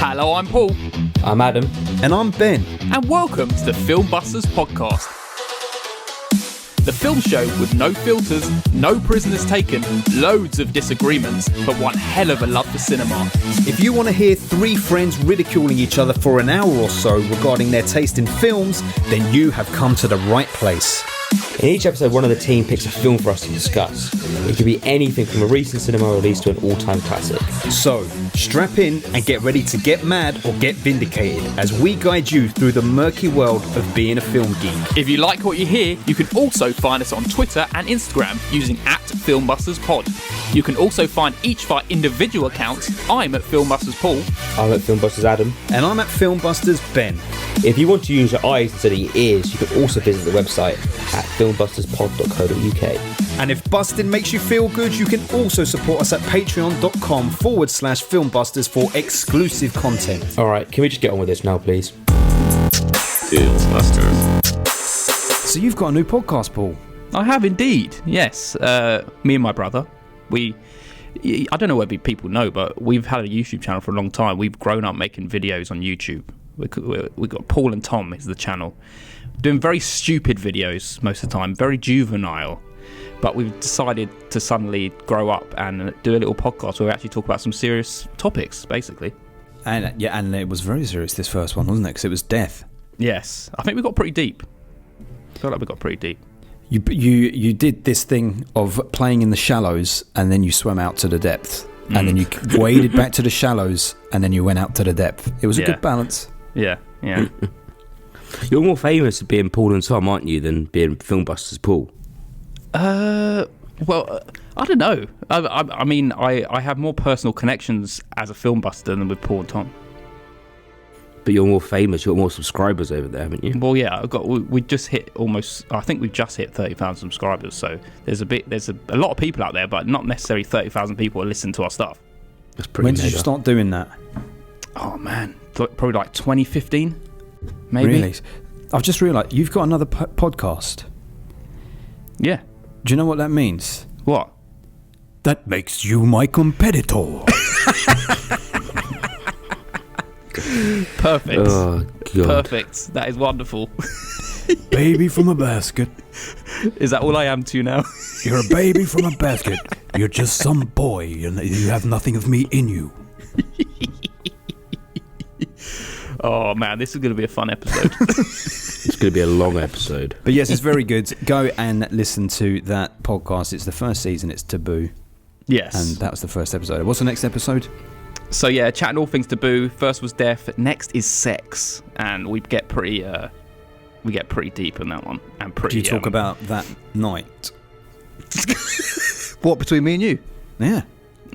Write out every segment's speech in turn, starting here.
Hello, I'm Paul. I'm Adam. And I'm Ben. And welcome to the Filmbusters podcast. The film show with no filters, no prisoners taken, loads of disagreements, but one hell of a love for cinema. If you want to hear three friends ridiculing each other for an hour or so regarding their taste in films, then you have come to the right place. In each episode, one of the team picks a film for us to discuss. It could be anything from a recent cinema release to an all-time classic. So, strap in and get ready to get mad or get vindicated as we guide you through the murky world of being a film geek. If you like what you hear, you can also find us on Twitter and Instagram using @FilmbustersPod. You can also find each of our individual accounts. I'm at Filmbusters Paul. I'm at Filmbusters Adam. And I'm at Filmbusters Ben. If you want to use your eyes instead of your ears, you can also visit the website at filmbusterspod.co.uk. And if busting makes you feel good, you can also support us at patreon.com/filmbusters for exclusive content. Alright, can we just get on with this now, please? Filmbusters. So you've got a new podcast, Paul. I have indeed, yes. Me and my brother, I don't know whether people know, but we've had a YouTube channel for a long time. We've grown up making videos on YouTube. We got Paul and Tom is the channel. Doing very stupid videos most of the time, very juvenile. But we've decided to suddenly grow up and do a little podcast where we actually talk about some serious topics, basically. And it was very serious, this first one, wasn't it? Because it was death. Yes, I think we got pretty deep. I feel like we got pretty deep. You did this thing of playing in the shallows and then you swam out to the depth. And then you waded back to the shallows and then you went out to the depth. It was a good balance. Yeah. You're more famous for being Paul and Tom, aren't you, than being Filmbusters Paul? Well, I don't know. I mean, I have more personal connections as a filmbuster than with Paul and Tom. But you're more famous. You've got more subscribers over there, haven't you? Well, yeah, we just hit almost. I think we've just hit 30,000 subscribers. So there's a lot of people out there, but not necessarily 30,000 people who listen to our stuff. That's pretty. When did you start doing that? Oh man, probably like 2015, maybe. Really? I've just realised you've got another podcast. Yeah. Do you know what that means? What? That makes you my competitor. Perfect. Oh, God. Perfect. That is wonderful. Baby from a basket. Is that all I am to you now? You're a baby from a basket. You're just some boy and you have nothing of me in you. Oh man, this is going to be a fun episode. It's going to be a long episode. But yes, it's very good. Go and listen to that podcast. It's the first season. It's Taboo. Yes. And that was the first episode. What's the next episode? So yeah, chatting all things taboo. First was death. Next is sex, and we get pretty deep in that one. And pretty. Do you talk about that night? What, between me and you? Yeah.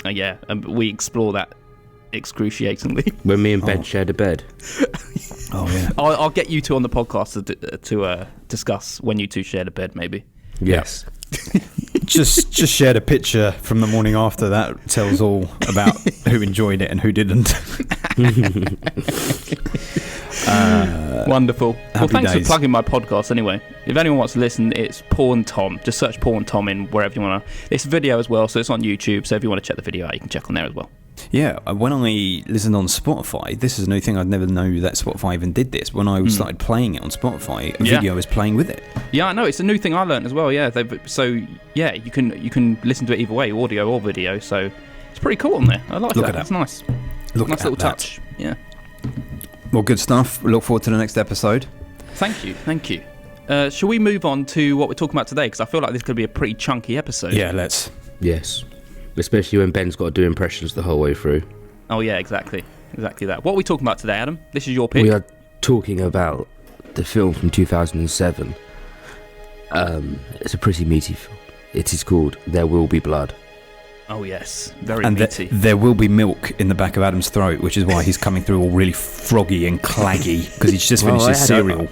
Yeah, and we explore that excruciatingly. When me and Ben shared a bed. Oh yeah. I'll get you two on the podcast to discuss when you two shared a bed, maybe. Yes. just shared a picture from the morning after. That tells all about who enjoyed it and who didn't. Wonderful. Well, thanks days. for plugging my podcast anyway. If anyone wants to listen, it's Paul and Tom. Just search Paul and Tom in wherever you want to. It's video as well, so it's on YouTube. So if you want to check the video out, you can check on there as well. Yeah, when I listened on Spotify, this is a new thing. I'd never known that Spotify even did this. When I started playing it on Spotify, a video was playing with it. Yeah, I know. It's a new thing I learned as well. Yeah, so yeah, you can listen to it either way, audio or video. So it's pretty cool on there. I like that. That's nice. Nice little touch. Yeah. Well, good stuff. We look forward to the next episode. Thank you. Shall we move on to what we're talking about today? Because I feel like this could be a pretty chunky episode. Yeah, let's. Yes. Especially when Ben's got to do impressions the whole way through. Oh yeah, exactly that. What are we talking about today, Adam? This is your pick. We are talking about the film from 2007. It's a pretty meaty film. It is called There Will Be Blood. Oh yes, very and meaty. There will be milk in the back of Adam's throat, which is why he's coming through all really froggy and claggy because he's just finished his cereal.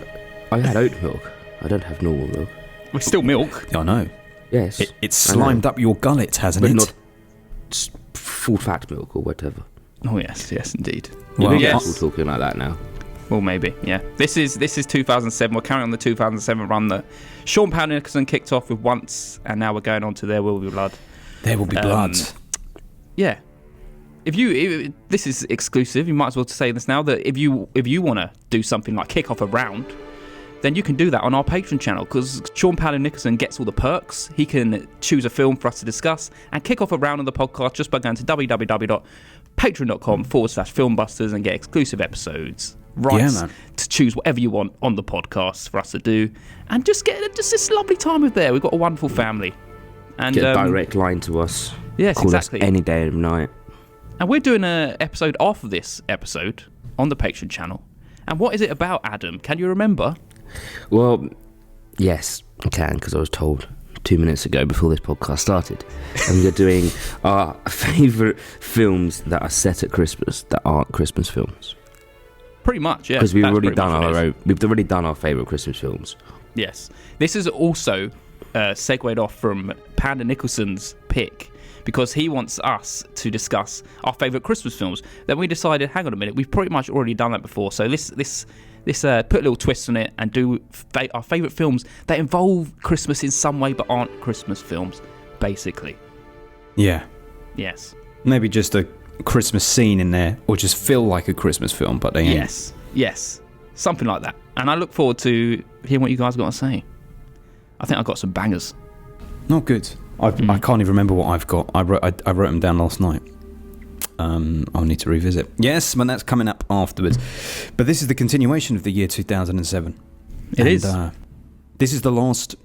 I had oat milk. I don't have normal milk. We're still milk. I know. Yes. It's slimed up your gullet, hasn't but it? Not full fat milk or whatever. Oh yes, yes, indeed. Well, yes. We're talking like that now. Well, maybe, yeah. This is 2007. We're carrying on the 2007 run that Sean Powell Nicholson kicked off with Once, and now we're going on to There Will Be Blood. There Will Be Blood. Yeah. this is exclusive, you might as well say this now, that if you want to do something like kick off a round, then you can do that on our Patreon channel, because Sean Paolo Nicholson gets all the perks. He can choose a film for us to discuss and kick off a round on the podcast just by going to www.patreon.com/filmbusters and get exclusive episodes, rights to choose whatever you want on the podcast for us to do, and just get this lovely time with there. We've got a wonderful family. And get a direct line to us. Yes, Call exactly. us any day of the night. And we're doing an episode after this episode on the Patreon channel. And what is it about, Adam? Can you remember? Well, yes, I can, because I was told 2 minutes ago before this podcast started. And we're doing our favourite films that are set at Christmas that aren't Christmas films. Pretty much, yeah. Because we've already done our favourite Christmas films. Yes. This is also segued off from Panda Nicholson's pick, because he wants us to discuss our favourite Christmas films. Then we decided, hang on a minute, we've pretty much already done that before, so this put a little twist on it and do our favourite films that involve Christmas in some way but aren't Christmas films, basically. Yeah. Yes. Maybe just a Christmas scene in there, or just feel like a Christmas film, but they ain't. Yes. Something like that. And I look forward to hearing what you guys got to say. I think I've got some bangers. Not good. I can't even remember what I've got. I wrote them down last night. I'll need to revisit. Yes, but that's coming up afterwards. But this is the continuation of the year 2007. It is. This is the last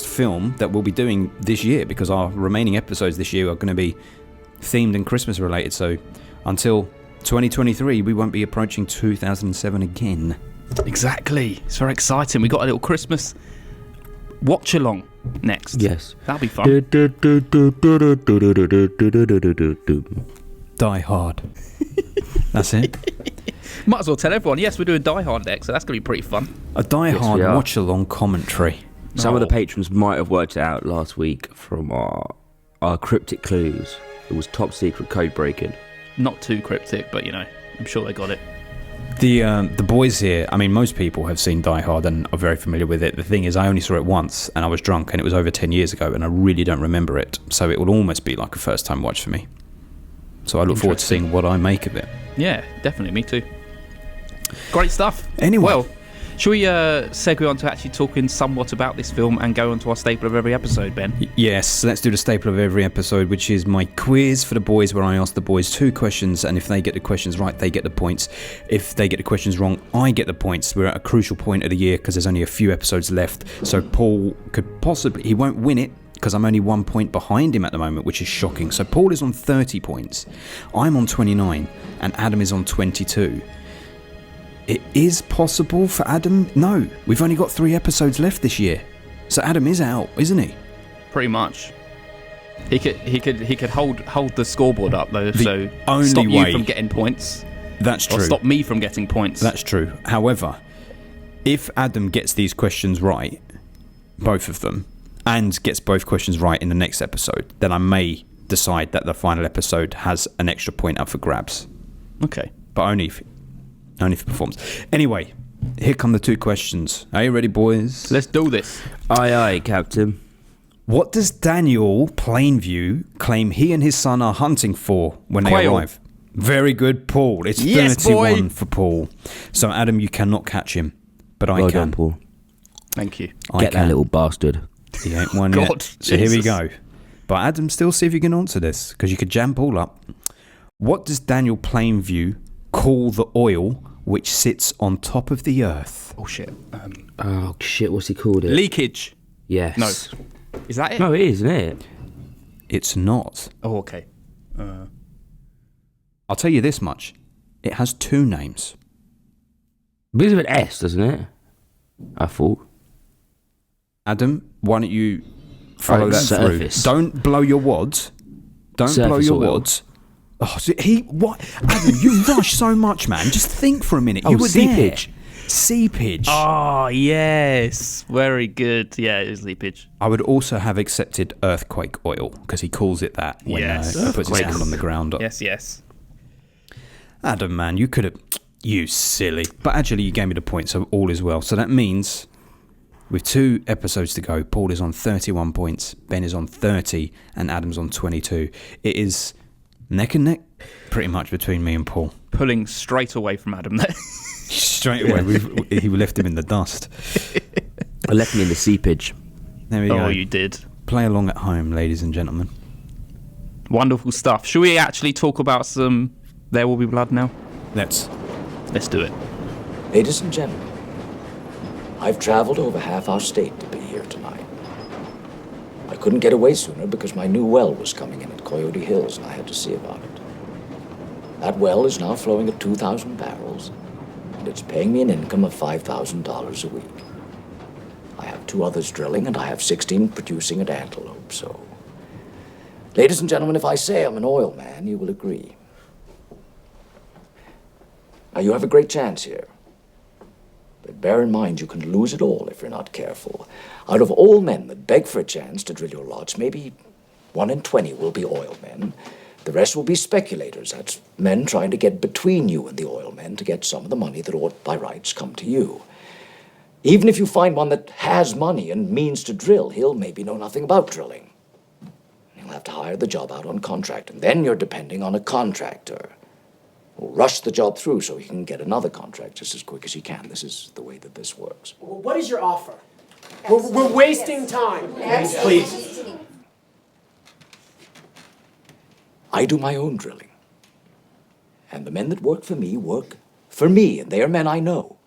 film that we'll be doing this year, because our remaining episodes this year are going to be themed and Christmas related. So until 2023, we won't be approaching 2007 again. Exactly. It's very exciting. We got a little Christmas watch along next. Yes. That'll be fun. Die Hard. That's it. Might as well tell everyone, yes, we're doing Die Hard next, so that's going to be pretty fun. A Die Hard watch along commentary. Some of the patrons might have worked it out last week from our cryptic clues. It was top secret code breaking. Not too cryptic, but I'm sure they got it. The boys here, I mean, most people have seen Die Hard and are very familiar with it. The thing is, I only saw it once and I was drunk, and it was over 10 years ago, and I really don't remember it. So it will almost be like a first time watch for me. So I look forward to seeing what I make of it. Yeah, definitely. Me too. Great stuff. Anyway. Well, shall we segue on to actually talking somewhat about this film and go on to our staple of every episode, Ben? Yes, let's do the staple of every episode, which is my quiz for the boys, where I ask the boys 2 questions, and if they get the questions right, they get the points. If they get the questions wrong, I get the points. We're at a crucial point of the year because there's only a few episodes left, so Paul could possibly... He won't win it, because I'm only 1 point behind him at the moment, which is shocking. So Paul is on 30 points, I'm on 29, and Adam is on 22. It is possible for Adam. No, we've only got 3 episodes left this year, so Adam is out, isn't he? Pretty much. He could hold the scoreboard up though, so only stop way you from getting points. That's true. Or stop me from getting points. That's true. However, if Adam gets these questions right, both of them, and gets both questions right in the next episode, then I may decide that the final episode has an extra point up for grabs. Okay, but only if he performs. Anyway, here come the 2 questions. Are you ready, boys? Let's do this. Aye, aye, Captain. What does Daniel Plainview claim he and his son are hunting for when they arrive? Very good, Paul. It's 31 for Paul. So, Adam, you cannot catch him, but I well can. Done, Paul. Thank you. Get that little bastard. He ain't one yet. So here we go. But Adam, still see if you can answer this, because you could jam Paul up. What does Daniel Plainview call the oil which sits on top of the earth? Oh shit. What's he called it? Leakage. Yes. No. Is that it? No, it is, isn't it? It's not. Oh, okay. I'll tell you this much. It has 2 names. Begins with an S, doesn't it? I thought. Adam, why don't you follow that surface. Through? Don't blow your wads. Don't surface blow your oil. wads. Oh, so what? Adam, you rush so much, man. Just think for a minute. You were seepage. There. Seepage. Oh, yes. Very good. Yeah, it is leakage. I would also have accepted earthquake oil, because he calls it that when he puts his hand on the ground. Yes. Adam, man, you could have... You silly. But actually, you gave me the point, so all is well. So that means, with 2 episodes to go, Paul is on 31 points, Ben is on 30, and Adam's on 22. It is neck and neck, pretty much between me and Paul. Pulling straight away from Adam there. Straight away, he left him in the dust. I left me in the seepage. There we go. Oh, you did. Play along at home, ladies and gentlemen. Wonderful stuff. Should we actually talk about some There Will Be Blood now? Let's do it. Ladies and gentlemen, I've traveled over half our state to be here tonight. I couldn't get away sooner because my new well was coming in at Coyote Hills and I had to see about it. That well is now flowing at 2,000 barrels, and it's paying me an income of $5,000 a week. I have 2 others drilling, and I have 16 producing at Antelope, so... Ladies and gentlemen, if I say I'm an oil man, you will agree. Now, you have a great chance here. But bear in mind, you can lose it all if you're not careful. Out of all men that beg for a chance to drill your lots, maybe 1 in 20 will be oil men. The rest will be speculators. That's men trying to get between you and the oil men to get some of the money that ought by rights come to you. Even if you find one that has money and means to drill, he'll maybe know nothing about drilling. He'll have to hire the job out on contract, and then you're depending on a contractor who'll rush the job through so he can get another contract just as quick as he can. This is the way that this works. Well, what is your offer? We're wasting time. Please. I do my own drilling. And the men that work for me, and they are men I know.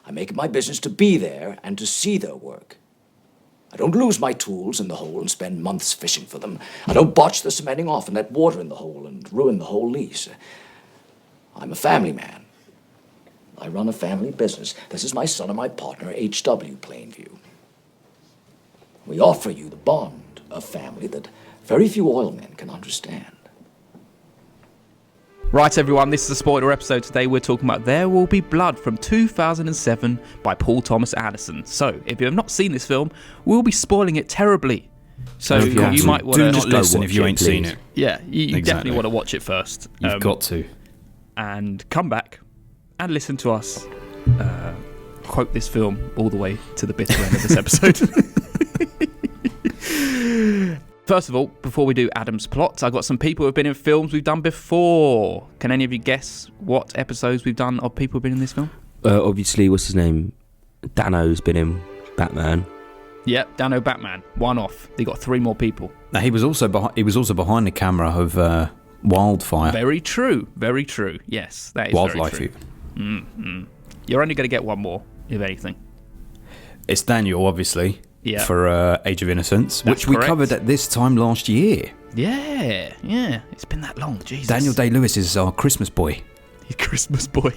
I make it my business to be there and to see their work. I don't lose my tools in the hole and spend months fishing for them. I don't botch the cementing off and let water in the hole and ruin the whole lease. I'm a family man. I run a family business. This is my son and my partner, H.W. Plainview. We offer you the bond of family that very few oil men can understand. Right, everyone, this is a spoiler episode. Today we're talking about There Will Be Blood from 2007 by Paul Thomas Anderson. So, if you have not seen this film, we'll be spoiling it terribly. So, you might want to... Do not listen if you ain't seen it. Yeah, you definitely want to watch it first. You've got to. And come back and listen to us quote this film all the way to the bitter end of this episode. First of all, before we do Adam's plot, I've got some people who have been in films we've done before. Can any of you guess what episodes we've done of people who've been in this film? Obviously, what's his name? Dano's been in Batman. Yep, Dano Batman. One off. They got 3 more people. Now, he was also behind the camera of Wildfire. Very true. Very true. Yes, that is Wildlife. very true. Mm-hmm. You're only going to get 1 more, if anything. It's Daniel, obviously. Yeah. For Age of Innocence, That's which we correct. covered at this time last year. Yeah. It's been that long. Jesus. Daniel Day-Lewis is our Christmas boy. He's Christmas boy.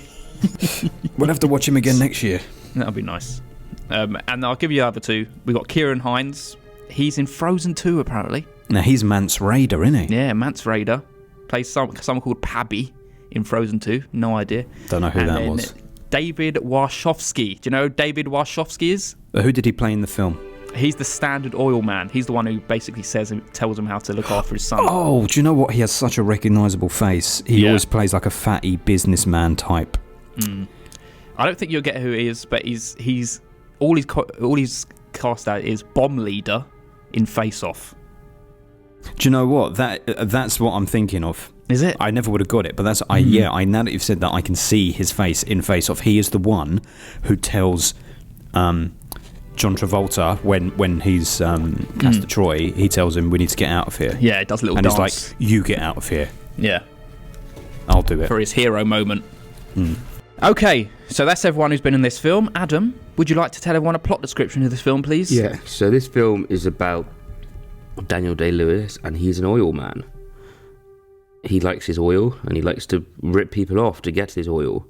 We'll have to watch him again next year. That'll be nice. And I'll give you the other 2. We've got Kieran Hines. He's in Frozen 2, apparently. Now, he's Mance Rayder, isn't he? Yeah, Mance Rayder. Plays someone called Pabby in Frozen 2. No idea. Don't know who and that then was. David Warshawski. Do you know who David Warshawski is? Who did he play in the film? He's the standard oil man. He's the one who basically tells him how to look after his son. Oh, do you know what? He has such a recognisable face. He always plays like a fatty businessman type. I don't think you'll get who he is, but he's all he's cast out is bomb leader in Face Off. Do you know what? That's what I'm thinking of. Is it? I never would have got it, but that's now that you've said that, I can see his face in Face Off. He is the one who tells John Travolta when he's Castor Troy. He tells him we need to get out of here. Yeah, it does a little and dance. it's like, you get out of here. Yeah, I'll do it for his hero moment. Okay, so that's everyone who's been in this film. Adam, would you like to tell everyone a plot description of this film, please? Yeah, so this film is about Daniel Day-Lewis, and he's an oil man. He likes his oil, and he likes to rip people off to get his oil.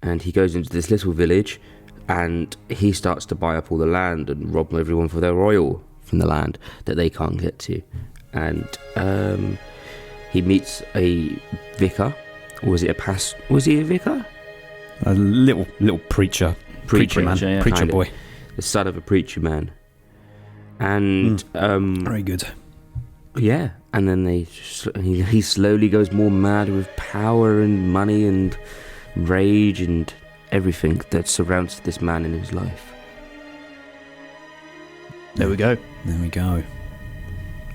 And he goes into this little village, and he starts to buy up all the land and rob everyone for their oil from the land that they can't get to. And he meets a vicar, or was he a vicar? A little preacher man, yeah. preacher boy, the son of a preacher man. And very good. Yeah, and then he slowly goes more mad with power and money and rage and everything that surrounds this man in his life. There we go. There we go.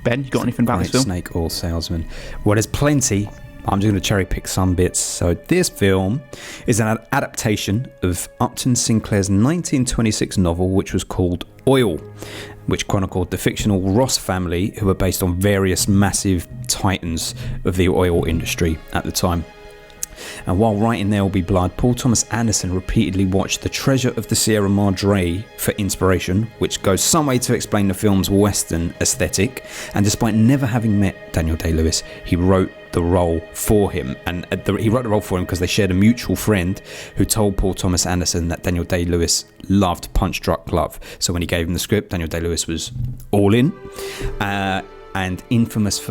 Ben, you got anything about this film? Snake oil salesman. Well, there's plenty, I'm just going to cherry pick some bits. So this film is an adaptation of Upton Sinclair's 1926 novel, which was called Oil, which chronicled the fictional Ross family, who were based on various massive titans of the oil industry at the time. And while writing There Will Be Blood, Paul Thomas Anderson repeatedly watched The Treasure of the Sierra Madre for inspiration, which goes some way to explain the film's Western aesthetic. And despite never having met Daniel Day-Lewis, he wrote the role for him. And he wrote the role for him because they shared a mutual friend who told Paul Thomas Anderson that Daniel Day-Lewis loved Punch Drunk Love. So when he gave him the script, Daniel Day-Lewis was all in. And infamous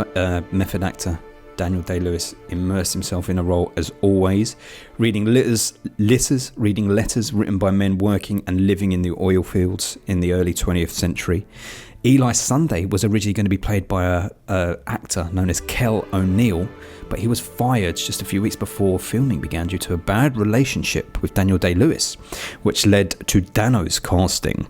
method actor Daniel Day-Lewis immersed himself in a role as always, reading letters written by men working and living in the oil fields in the early 20th century. Eli Sunday was originally going to be played by a actor known as Kel O'Neill, but he was fired just a few weeks before filming began due to a bad relationship with Daniel Day-Lewis, which led to Dano's casting.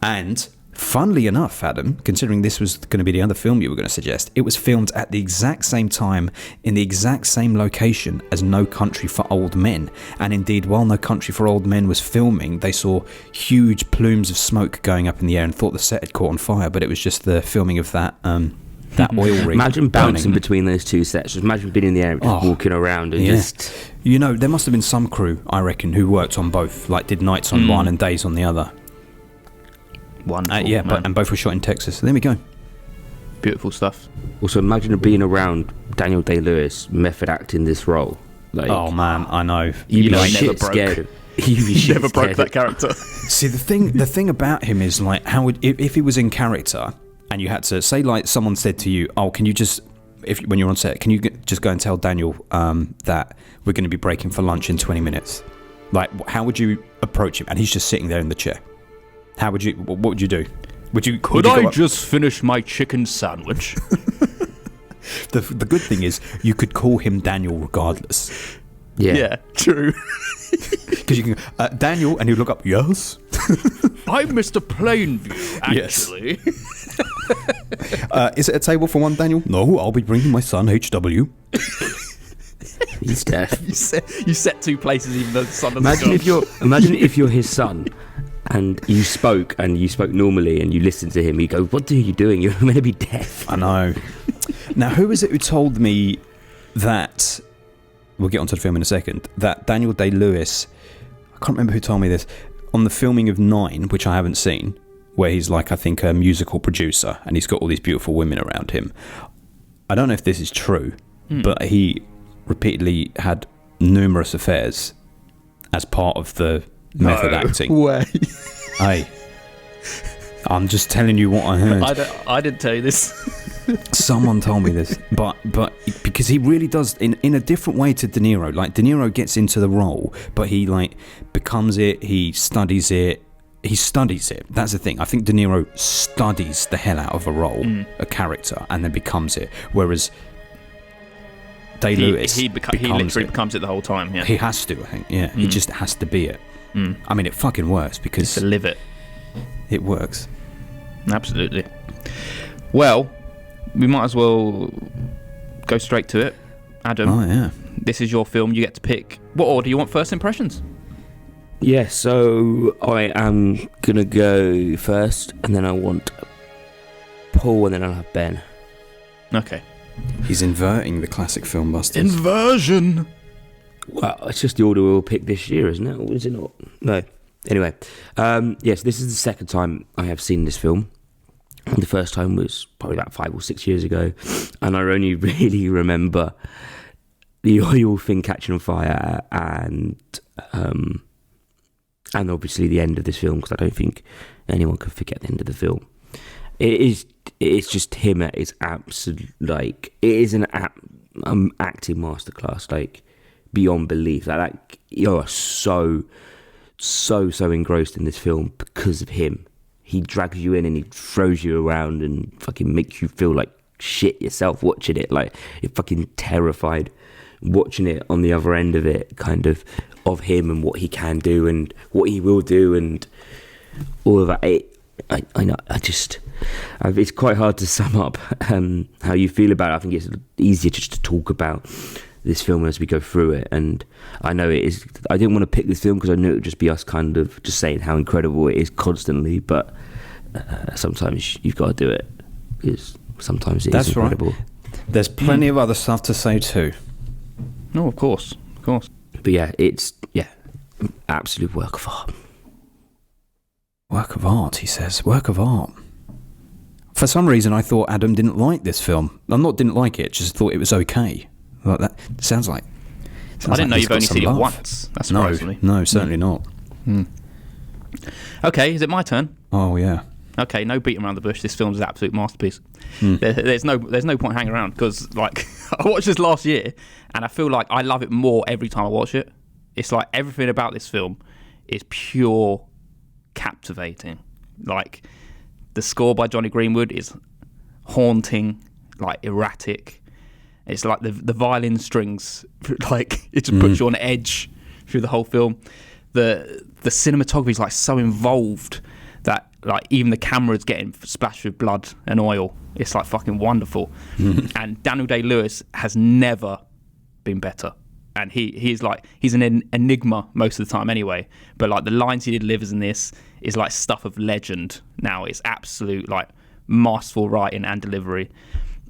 And funnily enough, Adam, considering this was going to be the other film you were going to suggest, it was filmed at the exact same time in the exact same location as No Country for Old Men. And indeed, while No Country for Old Men was filming, they saw huge plumes of smoke going up in the air and thought the set had caught on fire, but it was just the filming of that oil rig. Imagine bouncing between those two sets. Just imagine being in the air, just walking around and just... You know, there must have been some crew, I reckon, who worked on both, like did nights on one and days on the other. Wonderful, and both were shot in Texas. So there we go. Beautiful stuff. Also, imagine being around Daniel Day-Lewis method acting this role. Like, oh man, I know. You'd be never shit broke. scared. He never broke that character. See, the thing about him is like, how would if he was in character and you had to say, like, someone said to you, "Oh, can you just when you're on set, can you just go and tell Daniel that we're going to be breaking for lunch in 20 minutes?" Like, how would you approach him? And he's just sitting there in the chair. How would you? What would you do? Could I just finish my chicken sandwich? The good thing is you could call him Daniel regardless. Yeah, true. Because you can Daniel, and he'll look up. Yes, I'm Mr. Plainview. Actually, is it a table for one, Daniel? No, I'll be bringing my son HW. He's deaf. you set two places even though the son doesn't. Imagine if you're his son. And you spoke normally, and you listened to him. You go, "What are you doing? You're meant to be deaf." I know. Now, who is it who told me that? We'll get onto the film in a second. That Daniel Day-Lewis, I can't remember who told me this, on the filming of 9, which I haven't seen, where he's like, I think, a musical producer, and he's got all these beautiful women around him. I don't know if this is true, but he repeatedly had numerous affairs as part of the method acting. Way. Hey, I'm just telling you what I heard. I didn't tell you this. Someone told me this, but because he really does in a different way to De Niro. Like, De Niro gets into the role, but he like becomes it. He studies it. That's the thing. I think De Niro studies the hell out of a role, a character, and then becomes it. Whereas Day-Lewis, he literally becomes it the whole time. Yeah, he has to. I think. Yeah, he just has to be it. I mean, it fucking works because just to live it. It works. Absolutely. Well, we might as well go straight to it. Adam, oh yeah, this is your film. You get to pick. What order you want first impressions? Yeah, so I am gonna go first, and then I want Paul, and then I'll have Ben. Okay. He's inverting the classic film busters. Inversion. Well, it's just the order we'll pick this year, isn't it? Or is it not? No. Anyway, yes, this is the second time I have seen this film. The first time was probably about 5 or 6 years ago, and I only really remember the oil thing catching on fire and obviously the end of this film, because I don't think anyone can forget the end of the film. It's just him at his absolute, like, it is an acting masterclass, like, beyond belief. Like you are so engrossed in this film because of him. He drags you in and he throws you around and fucking makes you feel like shit yourself watching it. Like, you're fucking terrified watching it on the other end of it, kind of him and what he can do and what he will do and all of that. I know, it's quite hard to sum up how you feel about it. I think it's easier just to talk about this film as we go through it. And I know it is. I didn't want to pick this film because I knew it would just be us kind of just saying how incredible it is constantly. But sometimes you've got to do it because sometimes it is incredible. Right. There's plenty of other stuff to say too. No, of course. But yeah, it's absolute work of art. Work of art, he says. Work of art. For some reason, I thought Adam didn't like this film. Didn't like it, just thought it was okay. Like that sounds like. I didn't know you've only seen it once. That surprised me. No, certainly not. Okay, is it my turn? Oh yeah. Okay, no beating around the bush. This film's an absolute masterpiece. There's no point hanging around because like I watched this last year and I feel like I love it more every time I watch it. It's like everything about this film is pure captivating. Like the score by Johnny Greenwood is haunting, like erratic. It's like the violin strings, like it just puts you on edge through the whole film. The cinematography is like so involved that like even the camera's getting splashed with blood and oil. It's like fucking wonderful. And Daniel Day-Lewis has never been better. And he's an enigma most of the time anyway. But like the lines he delivers in this is like stuff of legend now. It's absolute like masterful writing and delivery.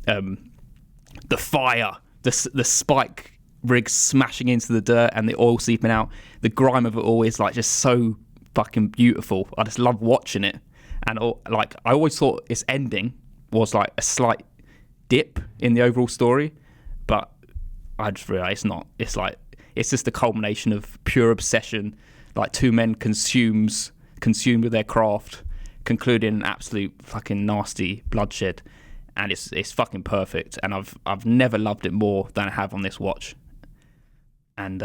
The fire, the spike rigs smashing into the dirt and the oil seeping out. The grime of it all is like just so fucking beautiful. I just love watching it. And like I always thought its ending was like a slight dip in the overall story, but I just realised it's not. It's like it's just the culmination of pure obsession, like two men consumed with their craft, concluding an absolute fucking nasty bloodshed, and it's fucking perfect. And I've never loved it more than I have on this watch. And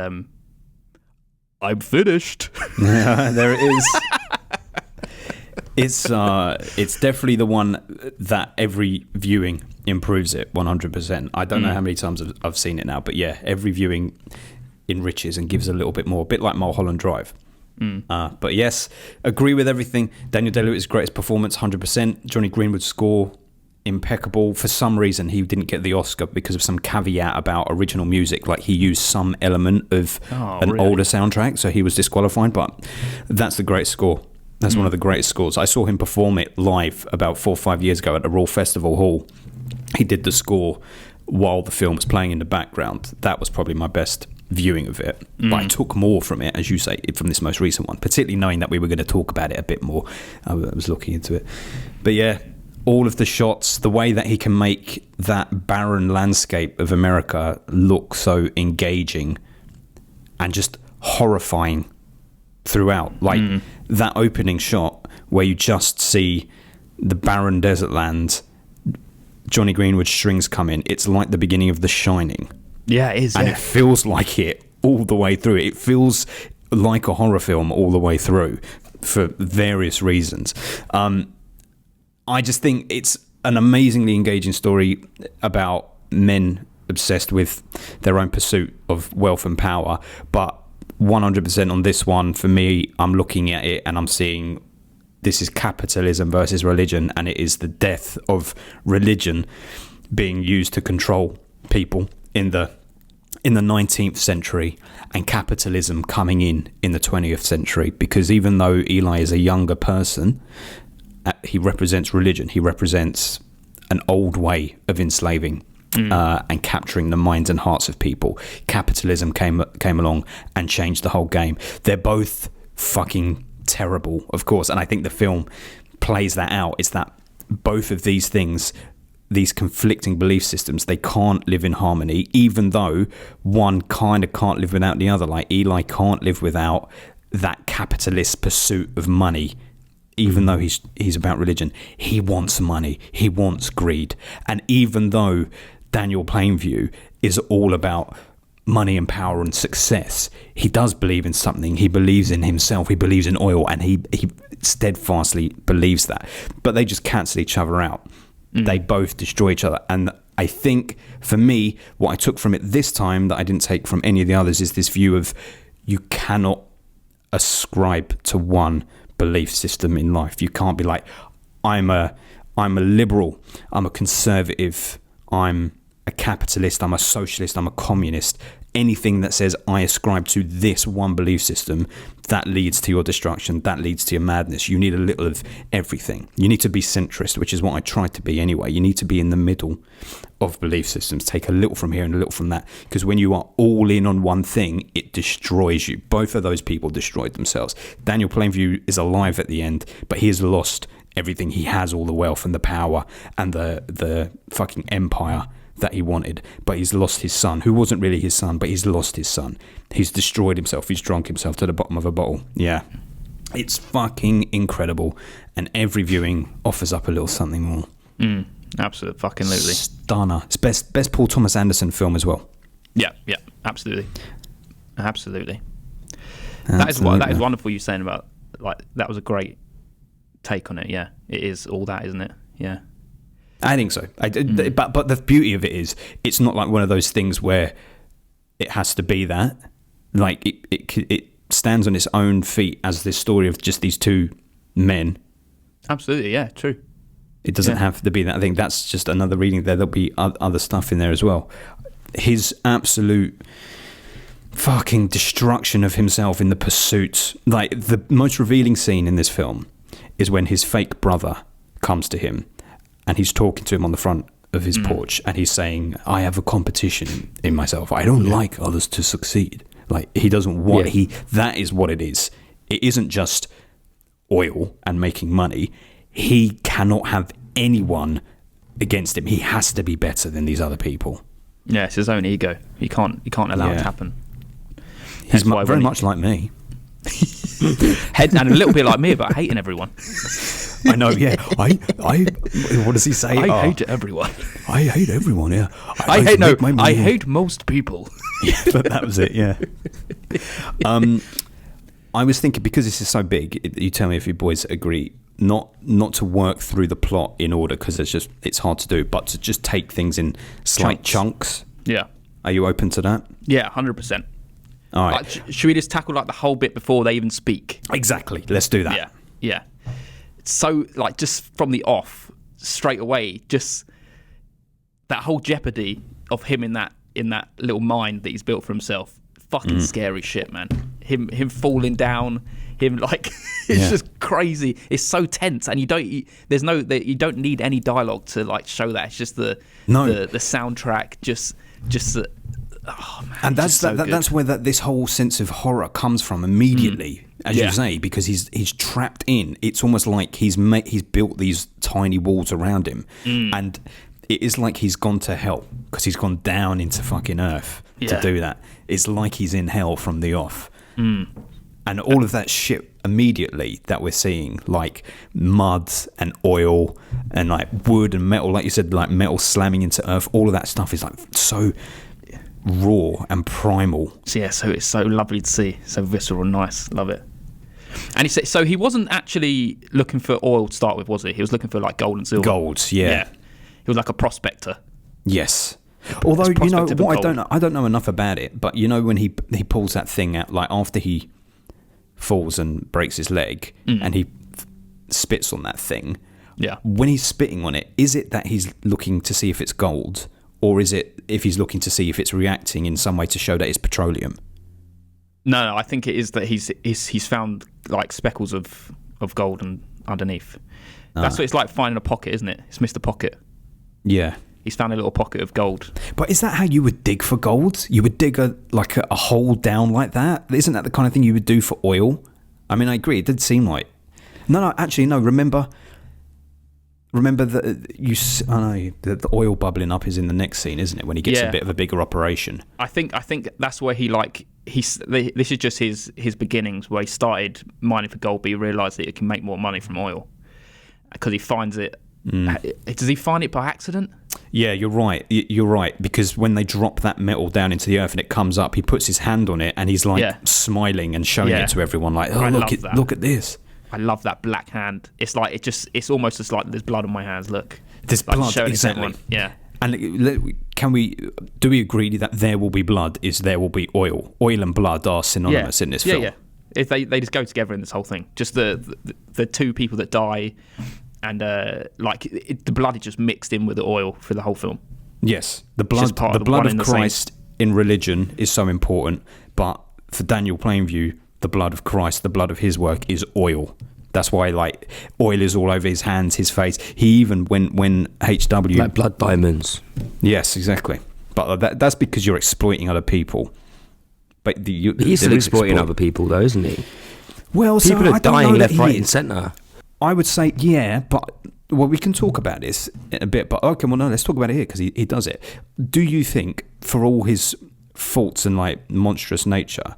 I'm finished. Yeah, there it is. It's definitely the one that every viewing improves it 100%. I don't know how many times I've seen it now, but yeah, every viewing enriches and gives a little bit more, a bit like Mulholland Drive. But yes, agree with everything. Daniel Day-Lewis' greatest performance, 100%. Johnny Greenwood's score, impeccable. For some reason, he didn't get the Oscar because of some caveat about original music. Like he used some element of older soundtrack, so he was disqualified. But that's the greatest score. That's one of the greatest scores. I saw him perform it live about 4 or 5 years ago at the Royal Festival Hall. He did the score while the film was playing in the background. That was probably my best viewing of it. But I took more from it, as you say, from this most recent one, particularly knowing that we were going to talk about it a bit more. I was looking into it. But yeah, all of the shots, the way that he can make that barren landscape of America look so engaging and just horrifying throughout. Like that opening shot where you just see the barren desert land, Johnny Greenwood's strings come in. It's like the beginning of The Shining. Yeah, it is. And it feels like it all the way through. It feels like a horror film all the way through for various reasons. I just think it's an amazingly engaging story about men obsessed with their own pursuit of wealth and power. But 100% on this one, for me, I'm looking at it and I'm seeing this is capitalism versus religion, and it is the death of religion being used to control people in the 19th century, and capitalism coming in the 20th century. Because even though Eli is a younger person, he represents religion. He represents an old way of enslaving and capturing the minds and hearts of people. Capitalism came along and changed the whole game. They're both fucking terrible, of course, and I think the film plays that out. It's that both of these things, these conflicting belief systems, they can't live in harmony, even though one kind of can't live without the other. Like Eli can't live without that capitalist pursuit of money. Even though he's about religion, he wants money, he wants greed. And even though Daniel Plainview is all about money and power and success, he does believe in something. He believes in himself, he believes in oil, and he steadfastly believes that. But they just cancel each other out. They both destroy each other. And I think, for me, what I took from it this time that I didn't take from any of the others is this view of you cannot ascribe to one belief system in life. You can't be like, I'm a liberal, I'm a conservative, I'm a capitalist, I'm a socialist, I'm a communist. Anything that says I ascribe to this one belief system, that leads to your destruction, that leads to your madness. You need a little of everything. You need to be centrist, which is what I try to be anyway. You need to be in the middle of belief systems. Take a little from here and a little from that. Because when you are all in on one thing, it destroys you. Both of those people destroyed themselves. Daniel Plainview is alive at the end, but he has lost everything. He has all the wealth and the power and the fucking empire that he wanted, but he's lost his son, who wasn't really his son, but he's lost his son. He's destroyed himself. He's drunk himself to the bottom of a bottle. Yeah. It's fucking incredible, and every viewing offers up a little something more. Absolutely, fucking lutely. Stunner. It's best Paul Thomas Anderson film as well. Yeah, absolutely. That is wonderful. You saying about like that was a great take on it. Yeah, it is all that, isn't it? Yeah. I think so. But the beauty of it is, it's not like one of those things where it has to be that. Like it stands on its own feet as this story of just these two men. Absolutely, yeah, true. It doesn't have to be that. I think that's just another reading there. There'll be other stuff in there as well. His absolute fucking destruction of himself in the pursuit. Like the most revealing scene in this film is when his fake brother comes to him. And he's talking to him on the front of his porch, and he's saying, I have a competition in myself. I don't like others to succeed. Like, he doesn't want... That is what it is. It isn't just oil and making money. He cannot have anyone against him. He has to be better than these other people. Yeah, it's his own ego. He can't allow it to happen. He's very much like me. And a little bit like me about hating everyone. I know, yeah. What does he say? I hate everyone. I hate everyone, yeah. I hate most people. Yeah, but that was it, yeah. I was thinking, because this is so big, you tell me if you boys agree, not to work through the plot in order, because it's hard to do, but to just take things in slight chunks. Yeah. Are you open to that? Yeah, 100%. All right. Like, should we just tackle like the whole bit before they even speak? Exactly. Let's do that. Yeah. So, like, just from the off, straight away, just that whole jeopardy of him in that little mind that he's built for himself. Fucking scary shit, man. Him falling down. Him like it's just crazy. It's so tense, and you don't need any dialogue to like show that. It's just the soundtrack. Just. Oh man, and that's where this whole sense of horror comes from immediately, as you say, because he's trapped in. It's almost like he's built these tiny walls around him, and it is like he's gone to hell because he's gone down into fucking earth to do that. It's like he's in hell from the off, and all of that shit immediately that we're seeing, like mud and oil and like wood and metal, like you said, like metal slamming into earth. All of that stuff is like so raw and primal. So it's so lovely to see, so visceral and nice. Love it. And he said, so he wasn't actually looking for oil to start with, was he? He was looking for like gold and silver. Gold, yeah. He was like a prospector. Yes. Although, you know what, I don't know enough about it, but you know when he pulls that thing out, like after he falls and breaks his leg and he spits on that thing, when he's spitting on it, is it that he's looking to see if it's gold, or is it if he's looking to see if it's reacting in some way to show that it's petroleum? No, I think it is that he's found like speckles of gold and underneath. That's what it's like finding a pocket, isn't it? It's Mr. Pocket. Yeah. He's found a little pocket of gold. But is that how you would dig for gold? You would dig a hole down like that? Isn't that the kind of thing you would do for oil? I mean, I agree. It did seem like... No, actually, no. Remember that the oil bubbling up is in the next scene, isn't it? When he gets a bit of a bigger operation. I think that's where this is just his beginnings, where he started mining for gold, but he realised that he can make more money from oil because he finds it. Does he find it by accident? Yeah, you're right. You're right, because when they drop that metal down into the earth and it comes up, he puts his hand on it and he's like smiling and showing it to everyone, like, "Oh, look at this." I love that black hand. It's like it's almost just like there's blood on my hands. Look, there's blood, exactly. Yeah. And do we agree that there will be blood is there will be oil? Oil and blood are synonymous in this film. Yeah. If they just go together in this whole thing. Just the two people that die, and the blood is just mixed in with the oil for the whole film. Yes, the just blood, part the of the blood one of in the same. Christ in religion is so important, but for Daniel Plainview, the blood of Christ, the blood of his work is oil. That's why, like, oil is all over his hands, his face. He even when HW, Like blood diamonds. yes, exactly. But that's because you're exploiting other people. But He's still exploiting other people, though, isn't he? Well, so People I are don't dying know left, that right, he and is. centre. I would say, yeah, but well, we can talk about this in a bit. But okay, well, no, let's talk about it here because he does it. Do you think, for all his faults and like monstrous nature,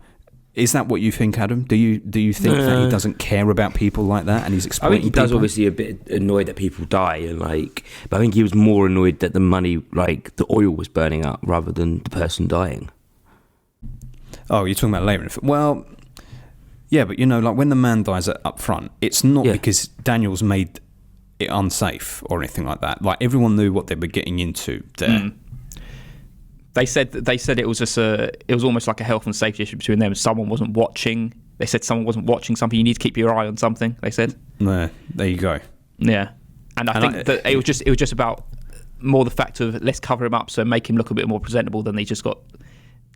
is that what you think, Adam? Do you think that he doesn't care about people like that and he's I exploiting think he does people? obviously a bit annoyed that people die, and like, but I think he was more annoyed that the money, like the oil, was burning up rather than the person dying. Oh, you're talking about later in the film. Well, yeah, but you know, like when the man dies up front, it's not Yeah. because Daniel's made it unsafe or anything like that. Like everyone knew what they were getting into there. They said it was just it was almost like a health and safety issue between them. Someone wasn't watching. They said someone wasn't watching something. You need to keep your eye on something. They said. There you go. Yeah, and I think that it was just about more the fact of let's cover him up, so make him look a bit more presentable than they just got,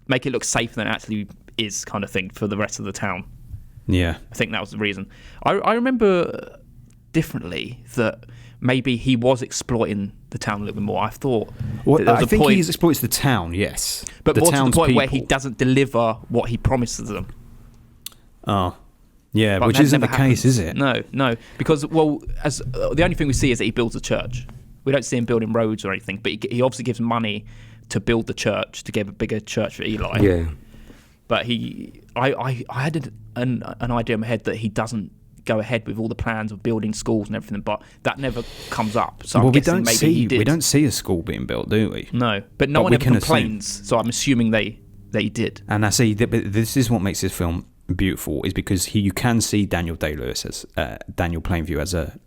make it look safer than it actually is, kind of thing for the rest of the town. Yeah. I think that was the reason. I remember differently that maybe he was exploiting the town a little bit more. I thought Well, that there was I think point, he exploits the town, yes. but the more to the town's point where he people. doesn't deliver what he promises them. Oh, yeah, But which that isn't the never case, happens. is it? No, because as the only thing we see is that he builds a church. We don't see him building roads or anything, but he obviously gives money to build the church, to give a bigger church for Eli. Yeah, But I had an idea in my head that he doesn't go ahead with all the plans of building schools and everything, but that never comes up. So Well, I'm guessing maybe he did. we don't see a school being built, do we? No, but no But one we ever can complains. So I'm assuming they did. And I see that, but this is what makes this film beautiful, is because you can see Daniel Day-Lewis as Daniel Plainview as a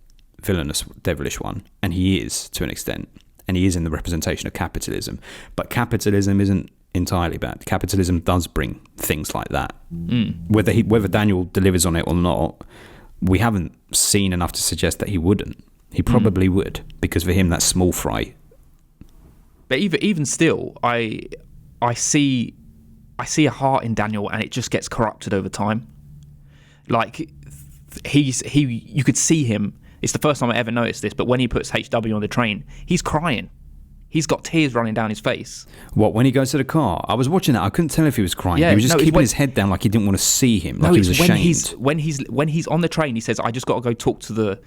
villainous, devilish one, and he is to an extent, and he is in the representation of capitalism. But capitalism isn't entirely bad. Capitalism does bring things like that. Whether Daniel delivers on it or not, we haven't seen enough to suggest that he wouldn't. He probably would, because for him that's small fry. But even still, I see a heart in Daniel, and it just gets corrupted over time. Like you could see him. It's the first time I ever noticed this, but when he puts HW on the train, he's crying. He's got tears running down his face. What, when he goes to the car? I was watching that. I couldn't tell if he was crying. Yeah, he was just no, it's keeping when- his head down like he didn't want to see him, like No, he was it's ashamed. when he's on the train. He says, "I just got to go talk to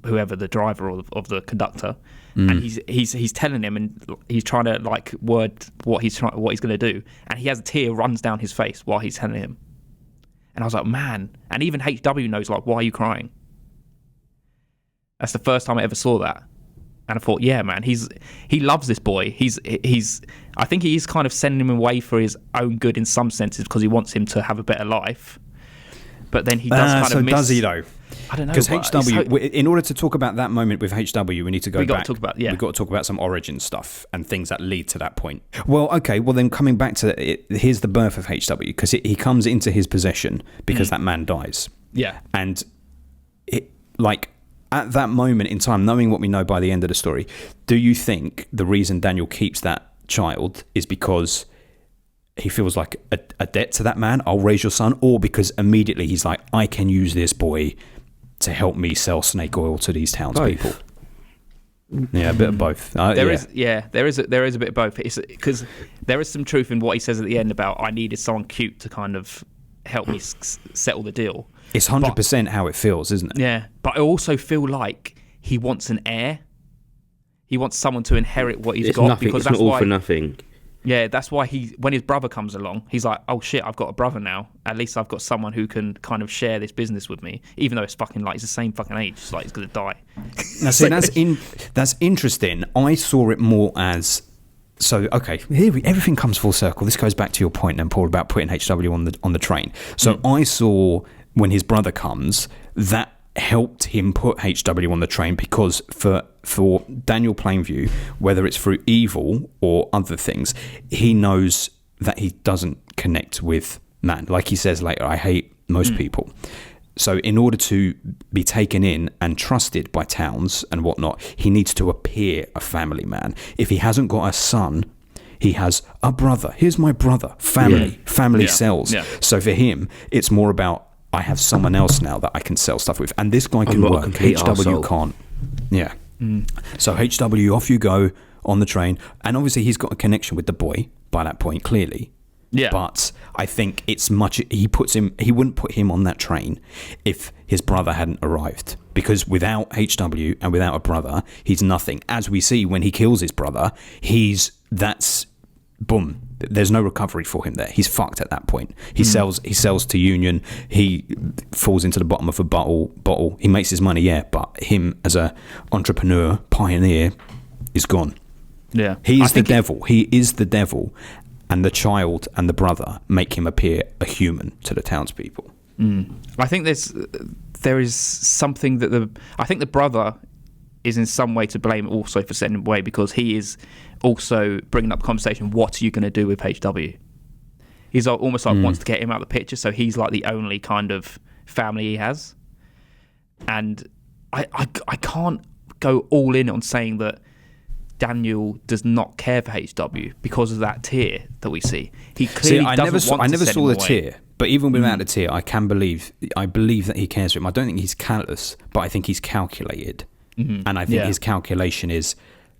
whoever the driver of the conductor," and he's telling him, and he's trying to like word what he's going to do, and he has a tear runs down his face while he's telling him, and I was like, man, and even HW knows, like, why are you crying? That's the first time I ever saw that. And I thought, yeah, man, he loves this boy. I think he's kind of sending him away for his own good in some senses, because he wants him to have a better life. But then he does kind so of miss. does he though? I don't know. Because but HW, it's in order to talk about that moment with HW, we need to go We gotta back. talk about- yeah. We've got to talk about some origin stuff and things that lead to that point. Well, okay. Well, then coming back to it, here's the birth of HW, because he comes into his possession because that man dies. yeah. And it, like, at that moment in time, knowing what we know by the end of the story, do you think the reason Daniel keeps that child is because he feels like a debt to that man? I'll raise your son, or because immediately he's like, I can use this boy to help me sell snake oil to these townspeople. Yeah, a bit of both. There is a bit of both. It's because there is some truth in what he says at the end about I needed someone cute to kind of help me settle the deal. It's 100% how it feels, isn't it? Yeah, but I also feel like he wants an heir. He wants someone to inherit what he's it's got, nothing. because It's that's not all why. for nothing. Yeah, that's why when his brother comes along, he's like, "Oh shit, I've got a brother now. At least I've got someone who can kind of share this business with me, even though it's fucking like he's the same fucking age. It's like he's gonna die." Now, see, that's interesting. I saw it more as, so okay. Everything comes full circle. This goes back to your point, then, Paul, about putting HW on the train. So I saw when his brother comes, that helped him put HW on the train, because for Daniel Plainview, whether it's through evil or other things, he knows that he doesn't connect with man. Like he says later, I hate most people. So in order to be taken in and trusted by towns and whatnot, he needs to appear a family man. If he hasn't got a son, he has a brother. Here's my brother. Family sells. Yeah. So for him, it's more about, I have someone else now that I can sell stuff with. And this guy can not a work. complete HW arsehole. can't. Yeah. So HW, off you go on the train. And obviously he's got a connection with the boy by that point, clearly. Yeah. But I think it's much, he wouldn't put him on that train if his brother hadn't arrived. Because without HW and without a brother, he's nothing. As we see when he kills his brother, boom. There's no recovery for him there. He's fucked at that point. He sells to Union. He falls into the bottom of a bottle. He makes his money, yeah, but him as a entrepreneur, pioneer, is gone. Yeah. He's the devil. He is the devil. And the child and the brother make him appear a human to the townspeople. I think there is something that I think the brother is in some way to blame also for sending him away, because he is also bringing up the conversation, what are you going to do with HW? He's almost like wants to get him out of the picture, so he's like the only kind of family he has. And I can't go all in on saying that Daniel does not care for HW because of that tear that we see. He clearly I doesn't never want to send saw him the away. tear, but even without the tear, I believe that he cares for him. I don't think he's callous, but I think he's calculated, and I think his calculation is,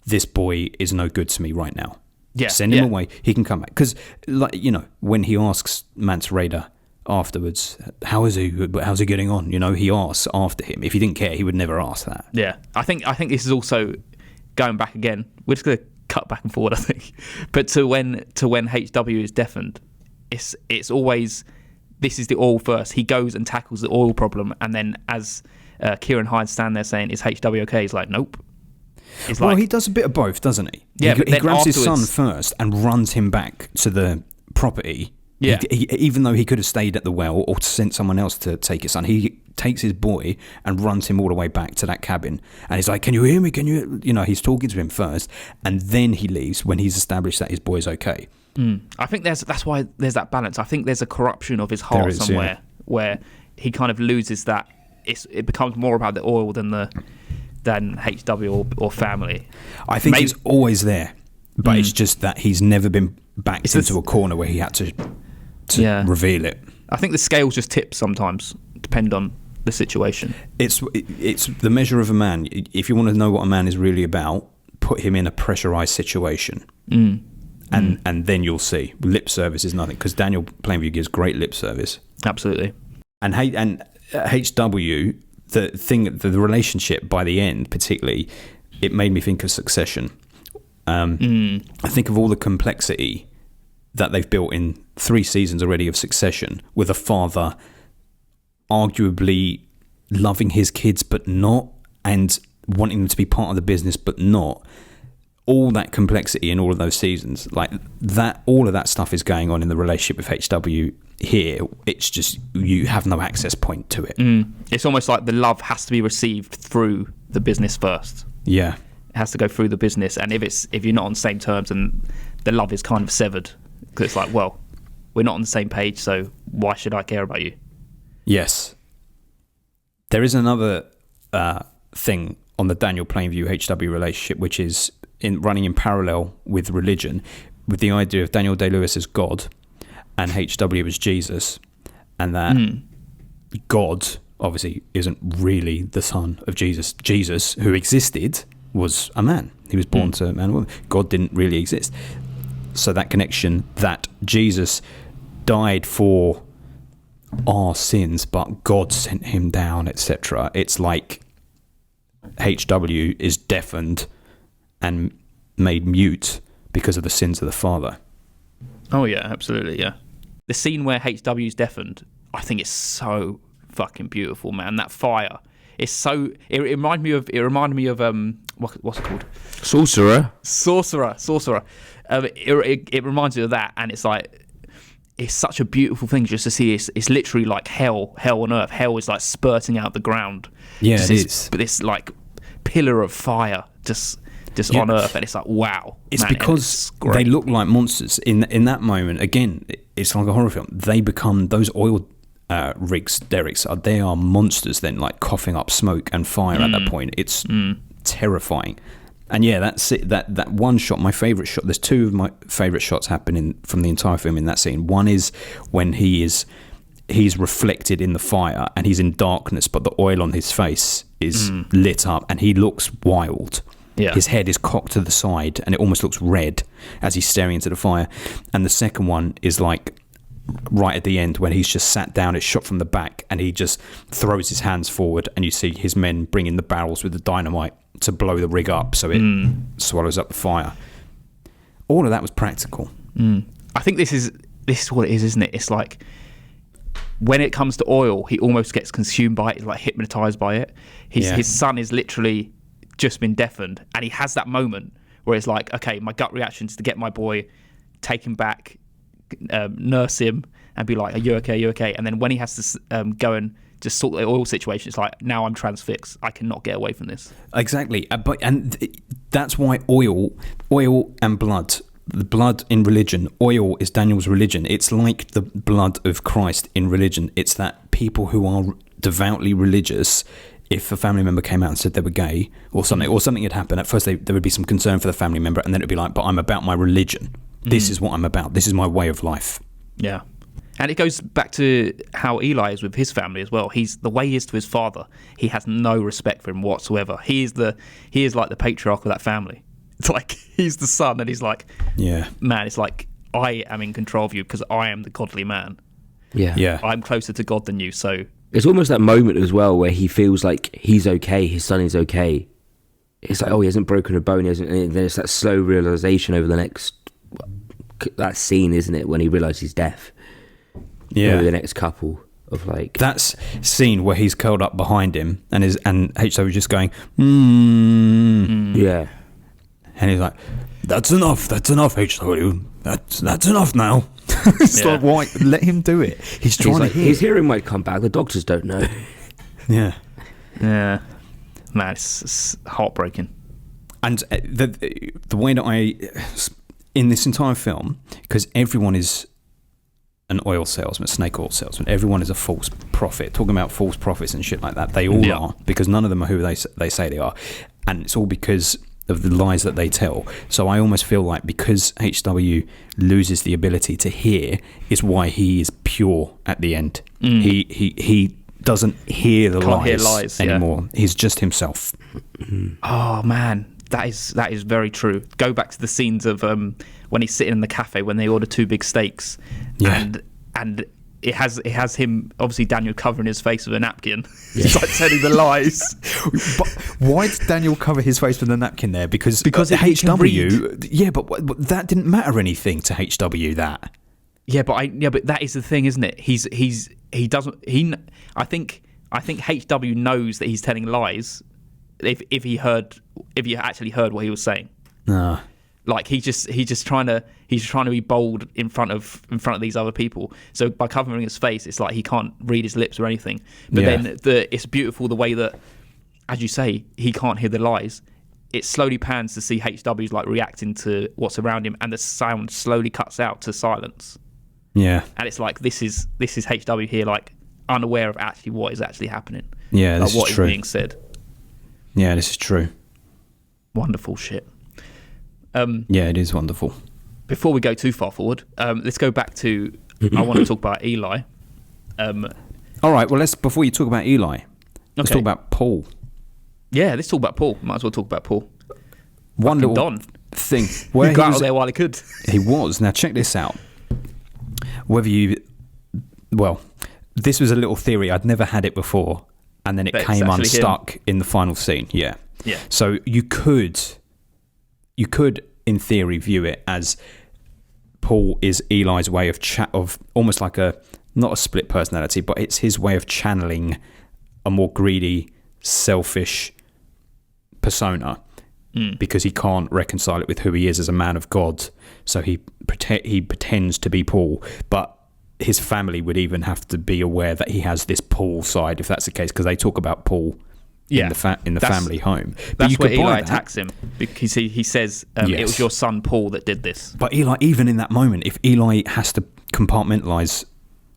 this boy is no good to me right now. Yeah, Send him away. He can come back, because, like, you know, when he asks Mance Rayder afterwards, how's he getting on? You know, he asks after him. If he didn't care, he would never ask that. Yeah, I think this is also going back again. We're just going to cut back and forward, I think. But to when HW is deafened, it's always, this is the oil first. He goes and tackles the oil problem, and then as Kieran Hines stand there saying, "Is HW okay?" He's like, "Nope." It's Well, like, he does a bit of both, doesn't he? Yeah, but he then grabs his son afterwards- first and runs him back to the property. Yeah. Even though he could have stayed at the well or sent someone else to take his son, he takes his boy and runs him all the way back to that cabin. And he's like, "Can you hear me? Can you?" You know, he's talking to him first, and then he leaves when he's established that his boy's okay. I think that's why there's that balance. I think there's a corruption of his heart There is, somewhere where he kind of loses that. It becomes more about the oil than HW or family. I think Maybe- he's always there, but it's just that he's never been backed It's into this- a corner where he had to Yeah. reveal it. I think the scales just tip sometimes, depend on the situation. It's the measure of a man. If you want to know what a man is really about, put him in a pressurized situation, and then you'll see. Lip service is nothing, because Daniel Plainview gives great lip service. Absolutely. And HW, the relationship by the end, particularly, it made me think of Succession. I think of all the complexity that they've built in 3 seasons already of Succession, with a father arguably loving his kids but not, and wanting them to be part of the business but not. All that complexity in all of those seasons, like that, all of that stuff is going on in the relationship with HW here. It's just, you have no access point to it. It's almost like the love has to be received through the business first. Yeah. It has to go through the business, and if you're not on the same terms, and the love is kind of severed, because it's like, well, we're not on the same page, so why should I care about you? Yes. There is another thing on the Daniel Plainview HW relationship, which is running in parallel with religion, with the idea of Daniel Day-Lewis as God and HW as Jesus, and that God obviously isn't really the son of Jesus. Jesus, who existed, was a man. He was born to a man and woman. God didn't really exist. So that connection, that Jesus died for our sins, but God sent him down, etc. It's like HW is deafened and made mute because of the sins of the father. Oh yeah, absolutely, yeah. The scene where HW's deafened, I think it's so fucking beautiful, man. That fire, it's so. It reminded me of what's it called? Sorcerer. Sorcerer. It reminds me of that, and it's like, it's such a beautiful thing just to see. It's literally like hell on earth. Hell is like spurting out the ground. Yeah, just it this, is. But this like pillar of fire just Yeah. on earth, and it's like, wow. It's man, because it's great. they look like monsters in that moment. Again, it's like a horror film. They become, those oil rigs, derricks, they are monsters then, like coughing up smoke and fire at that point. It's terrifying. And yeah, that's it. That one shot, my favourite shot, there's two of my favourite shots happening from the entire film in that scene. One is when he's reflected in the fire and he's in darkness, but the oil on his face is lit up and he looks wild. Yeah. His head is cocked to the side and it almost looks red as he's staring into the fire. And the second one is like right at the end when he's just sat down, it's shot from the back and he just throws his hands forward and you see his men bringing the barrels with the dynamite to blow the rig up so it swallows up the fire. All of that was practical. I think this is what it is, isn't it? It's like when it comes to oil, he almost gets consumed by it, he's like hypnotized by it. His son is literally just been deafened and he has that moment where it's like, okay, my gut reaction is to get my boy, take him back, nurse him and be like, are you okay? And then when he has to go and just sort the oil situation, it's like, now I'm transfixed, I cannot get away from this. Exactly. That's why oil and blood, the blood in religion, oil is Daniel's religion. It's like the blood of Christ in religion. It's that people who are devoutly religious, if a family member came out and said they were gay or something had happened, at first there would be some concern for the family member and then it would be like, but I'm about my religion. This is what I'm about. This is my way of life. Yeah. And it goes back to how Eli is with his family as well. He's the way he is to his father. He has no respect for him whatsoever. He is like the patriarch of that family. It's like he's the son, and he's like, yeah, man. It's like, I am in control of you because I am the godly man. Yeah. I'm closer to God than you. So it's almost that moment as well where he feels like he's okay. His son is okay. It's like, oh, he hasn't broken a bone. And then it's that slow realization over the next that scene, isn't it, when he realizes he's deaf. Yeah, over the next couple of like that scene where he's curled up behind him and HW just going yeah, and he's like, that's enough HW, that's enough now. It's like, why let him do it? He's trying to hear. His hearing might come back, the doctors don't know. Yeah man, it's heartbreaking. And the way that I in this entire film, because everyone is an oil salesman, snake oil salesman. Everyone is a false prophet. Talking about false prophets and shit like that. They all are, because none of them are who they say they are. And it's all because of the lies that they tell. So I almost feel like because HW loses the ability to hear is why he is pure at the end. He doesn't hear the lies anymore. He's just himself. Oh man, that is very true. Go back to the scenes of when he's sitting in the cafe when they order 2 big steaks, and it has him, obviously Daniel, covering his face with a napkin. He's like telling the lies. But why did Daniel cover his face with a napkin there? Because HW. Yeah, but that didn't matter anything to HW. That. Yeah, but that is the thing, isn't it? I think HW knows that he's telling lies. If he actually heard what he was saying. No. Like he's just trying to be bold in front of these other people. So by covering his face, it's like he can't read his lips or anything. But then it's beautiful the way that, as you say, he can't hear the lies. It slowly pans to see HW's like reacting to what's around him, and the sound slowly cuts out to silence. Yeah. And it's like this is HW here, like unaware of actually what is actually happening. Yeah, like this what is true. is being said. Yeah, this is true. Wonderful shit. Yeah, it is wonderful. Before we go too far forward, let's go back to. I want to talk about Eli. All right. Well, before you talk about Eli, let's talk about Paul. Yeah, let's talk about Paul. Might as well talk about Paul. One little Don thing where he got out there while he could. He was. Now check this out. This was a little theory. I'd never had it before, and then it came unstuck in the final scene. Yeah. Yeah. So you could, in theory, view it as Paul is Eli's way of almost like not a split personality, but it's his way of channeling a more greedy, selfish persona because he can't reconcile it with who he is as a man of God. So he pretends to be Paul, but his family would even have to be aware that he has this Paul side, if that's the case, because they talk about Paul in the family home. That's where Eli attacks him, because he says it was your son Paul that did this. But Eli, even in that moment, if Eli has to compartmentalize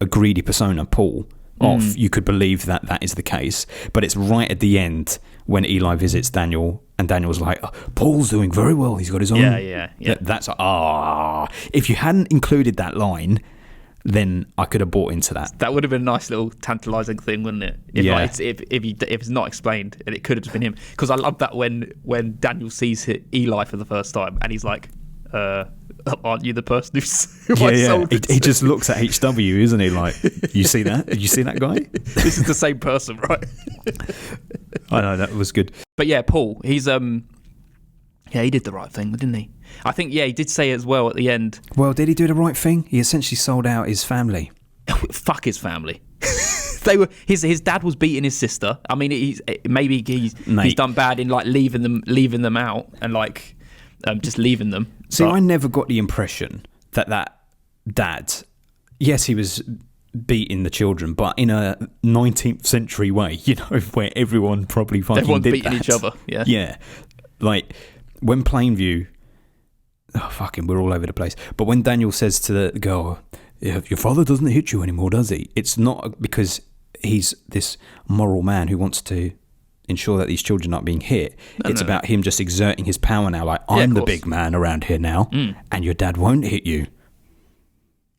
a greedy persona, Paul, off, you could believe that that is the case. But it's right at the end when Eli visits Daniel, and Daniel's like, oh, Paul's doing very well. He's got his own. Yeah. That's if you hadn't included that line, then I could have bought into that. That would have been a nice little tantalising thing, wouldn't it? If it's not explained, and it could have just been him. Because I love that when Daniel sees Eli for the first time, and he's like, aren't you the person who sold it? He just looks at HW, isn't he? Like, you see that? Did you see that guy? This is the same person, right? I know, that was good. But yeah, Paul, he's he did the right thing, didn't he? I think he did say as well at the end. Well, did he do the right thing? He essentially sold out his family. Fuck his family. They were his dad was beating his sister. I mean, he's done bad in like leaving them out and like just leaving them. See, I never got the impression that dad, yes, he was beating the children, but in a 19th century way, you know, where everyone probably fucking everyone's did beating that. each other. Yeah. Yeah. Like when Plainview, we're all over the place. But when Daniel says to the girl, your father doesn't hit you anymore, does he? It's not because he's this moral man who wants to ensure that these children aren't being hit. It's about him just exerting his power now. Like, I'm the big man around here now, and your dad won't hit you.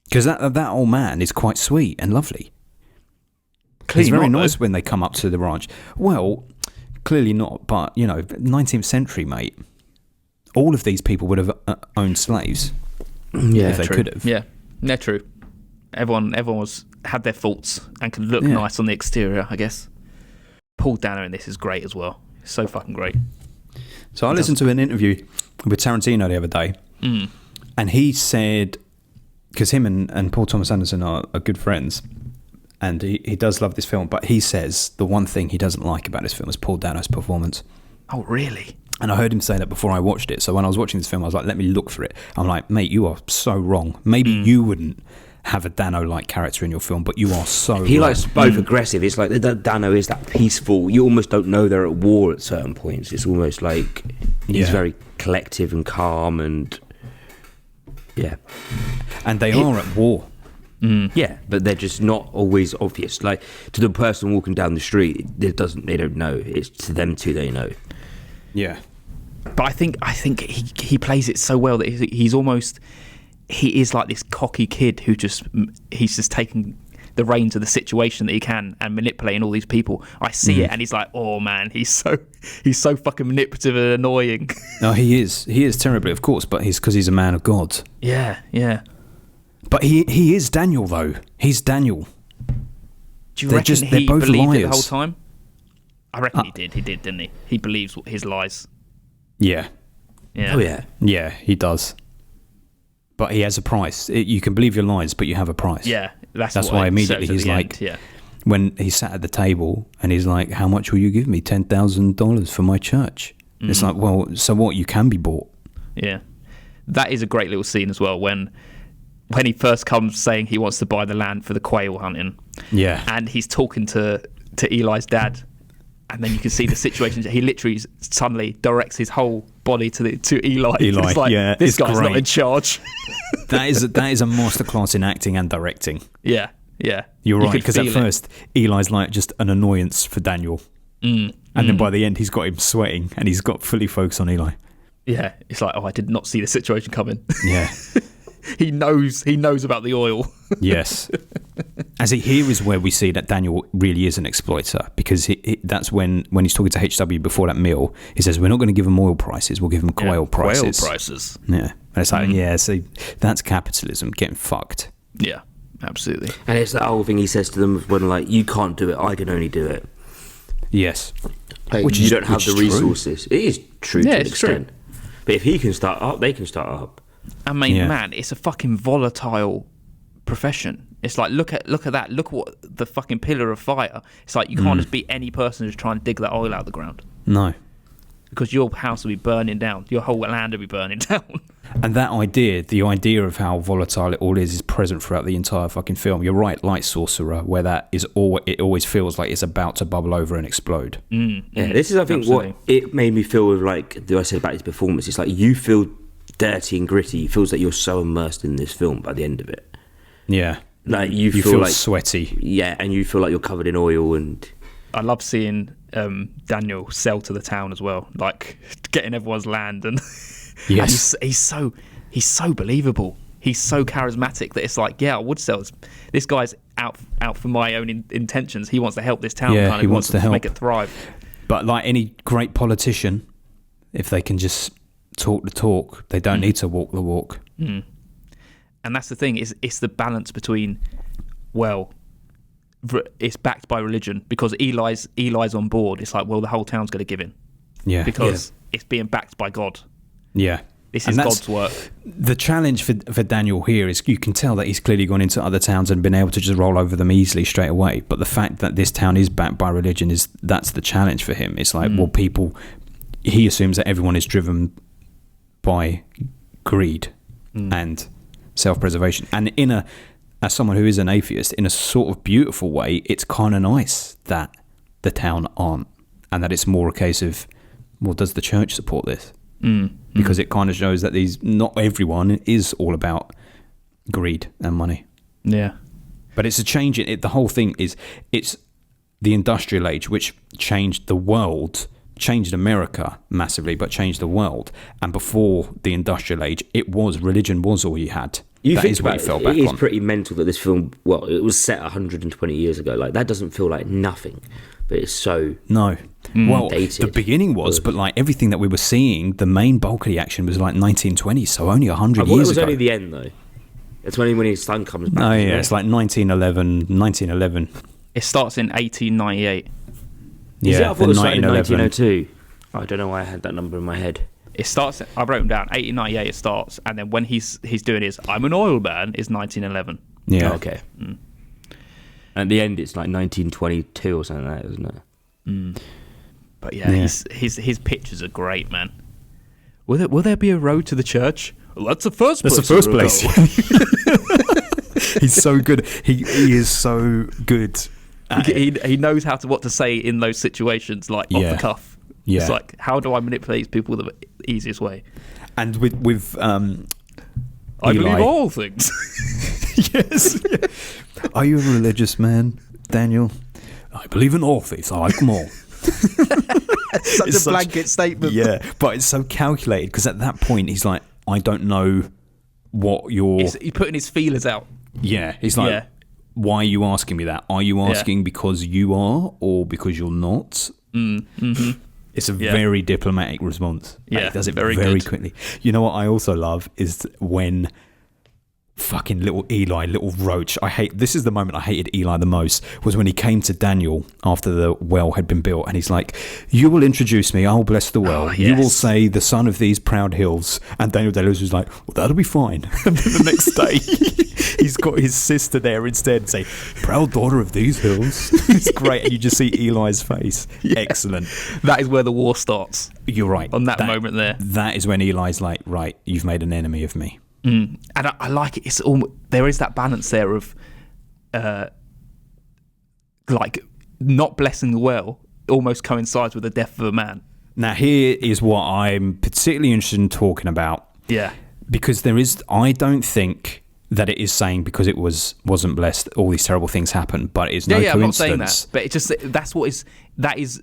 Because that old man is quite sweet and lovely. He's very nice when they come up to the ranch. Well, clearly not, but, you know, 19th century, mate. All of these people would have owned slaves if they could have. Yeah, they're true. Everyone had their faults and can look nice on the exterior, I guess. Paul Dano in this is great as well. He's so fucking great. So I listened to an interview with Tarantino the other day, and he said, because him and Paul Thomas Anderson are good friends, and he does love this film, but he says the one thing he doesn't like about this film is Paul Dano's performance. Oh, really? And I heard him say that before I watched it. So when I was watching this film, I was like, let me look for it. I'm like, mate, you are so wrong. Maybe you wouldn't have a Dano-like character in your film, but you are so He wrong. likes both aggressive. It's like Dano is that peaceful. You almost don't know they're at war at certain points. It's almost like he's very collective and calm and And they are at war. yeah, but they're just not always obvious. Like to the person walking down the street, they don't know. It's to them two they know. Yeah. But I think he plays it so well that he is like this cocky kid who he's just taking the reins of the situation that he can and manipulating all these people. I see it, and he's like, oh man, he's so fucking manipulative and annoying. No, he is terribly, of course, but because he's a man of God. Yeah. But he is Daniel, though. He's Daniel. Do you reckon they're he both believed liars. it the whole time? I reckon he did, didn't he? He believes his lies. Yeah. Yeah. Oh yeah. Yeah, he does. But he has a price. You can believe your lies, but you have a price. Yeah. That's why immediately he's like, when he sat at the table and he's like, how much will you give me? $10,000 for my church. It's like, well, so what? You can be bought. Yeah. That is a great little scene as well when he first comes saying he wants to buy the land for the quail hunting. Yeah. And he's talking to Eli's dad, and then you can see the situation. He literally suddenly directs his whole body to Eli. It's like, this guy's great. not in charge. That is a masterclass in acting and directing. Yeah. You're You right, could because at feel it. first Eli's like just an annoyance for Daniel, and then by the end he's got him sweating and he's got fully focused on Eli. Yeah, it's like, I did not see the situation coming. Yeah. He knows about the oil. Yes. Here is where we see that Daniel really is an exploiter, because that's when he's talking to HW before that meal, he says, we're not going to give them oil prices, we'll give them quail prices. Quail prices. Yeah. And it's like, so that's capitalism getting fucked. Yeah, absolutely. And it's that whole thing he says to them when like, you can't do it, I can only do it. Yes. Like, you don't have the resources. It is true to an it's true. extent. But if he can start up, they can start up. I mean, man, it's a fucking volatile profession. It's like, look at that. Look at what the fucking pillar of fire. It's like you can't just be any person who's trying to dig that oil out of the ground. No. Because your house will be burning down. Your whole land will be burning down. And that the idea of how volatile it all is present throughout the entire fucking film. You're right, like Sorcerer, where it always feels like it's about to bubble over and explode. Yeah, this is, I think, Absolutely. what it made me feel like I said about his performance. It's like you feel dirty and gritty. It feels like you're so immersed in this film by the end of it. Yeah. Like you You feel feel like sweaty. yeah, and you feel like you're covered in oil and I love seeing Daniel sell to the town as well, like getting everyone's land, and Yes. and he's so believable. He's so charismatic that it's like, yeah, I would sell. This guy's out for my own intentions. He wants to help this town. Yeah, kind of he wants to help. make it thrive. But like any great politician, if they can just talk the talk, they don't need to walk the walk. And that's the thing, is it's the balance between, well, it's backed by religion, because Eli's on board. It's like, well, the whole town's going to give in, Yeah. because it's being backed by God. Yeah. This And is that's- God's work. The challenge for Daniel here is you can tell that he's clearly gone into other towns and been able to just roll over them easily straight away. But the fact that this town is backed by religion that's the challenge for him. It's like, well, he assumes that everyone is driven by greed and self-preservation. And as someone who is an atheist, in a sort of beautiful way, it's kind of nice that the town aren't, and that it's more a case of, well, does the church support this? Because it kind of shows that not everyone is all about greed and money. Yeah. But it's a change in it. The whole thing is, it's the industrial age, which changed the world, changed America massively, but changed the world. And before the industrial age, religion was all you had. That is what you fell back it is on. pretty mental that this film, well, it was set 120 years ago. Like, that doesn't feel like nothing, but it's so No. Well, dated. the beginning was, but like everything that we were seeing, the main bulk of the action was like 1920, so only 100 I thought it years was ago. only the end, though. It's only when his son comes back. Oh, isn't yeah, it? it's like 1911. It starts in 1898. Is it? Yeah, I thought it was set in 1911. 1902. I don't know why I had that number in my head. It starts. I wrote them down. 1898. It starts, and then when he's doing his "I'm an oil man" is 1911. Yeah. Oh, okay. At the end, it's like 1922 or something like that, isn't it? But yeah, Yeah. his pictures are great, man. Will there be a road to the church? Well, that's the first place. That's the first we'll place. go. He's so good. He is so good. at it. he knows what to say in those situations, like off Yeah. the cuff. Yeah. It's like, how do I manipulate people the easiest way? And with I Eli. believe all things. Yes. Are you a religious man, Daniel? I believe in all faiths. I like them all. Such It's a blanket statement. Yeah, but it's so calculated because at that point he's like, I don't know what you're. He's putting his feelers out. Yeah, he's like, Yeah. why are you asking me that? Are you asking because you are or because you're not? It's a very diplomatic response. Like, Yeah, he does it very very good. quickly. You know what I also love is when fucking little Eli, little roach. This is the moment I hated Eli the most, was when he came to Daniel after the well had been built, and he's like, you will introduce me, I'll bless the well. Oh, You will yes. say the son of these proud hills. And Daniel Day-Lewis was like, well, that'll be fine. And then the next day he's got his sister there instead, say, proud daughter of these hills. It's great. And you just see Eli's face. Excellent. That is where the war starts. You're right. On that moment there. That is when Eli's like, right, you've made an enemy of me. And I like it. It's there is that balance there of, like, not blessing the well almost coincides with the death of a man. Now, here is what I'm particularly interested in talking about. Yeah. Because I don't think that it is saying because it wasn't blessed, all these terrible things happen, but it's no I'm not coincidence. saying that, but it just that is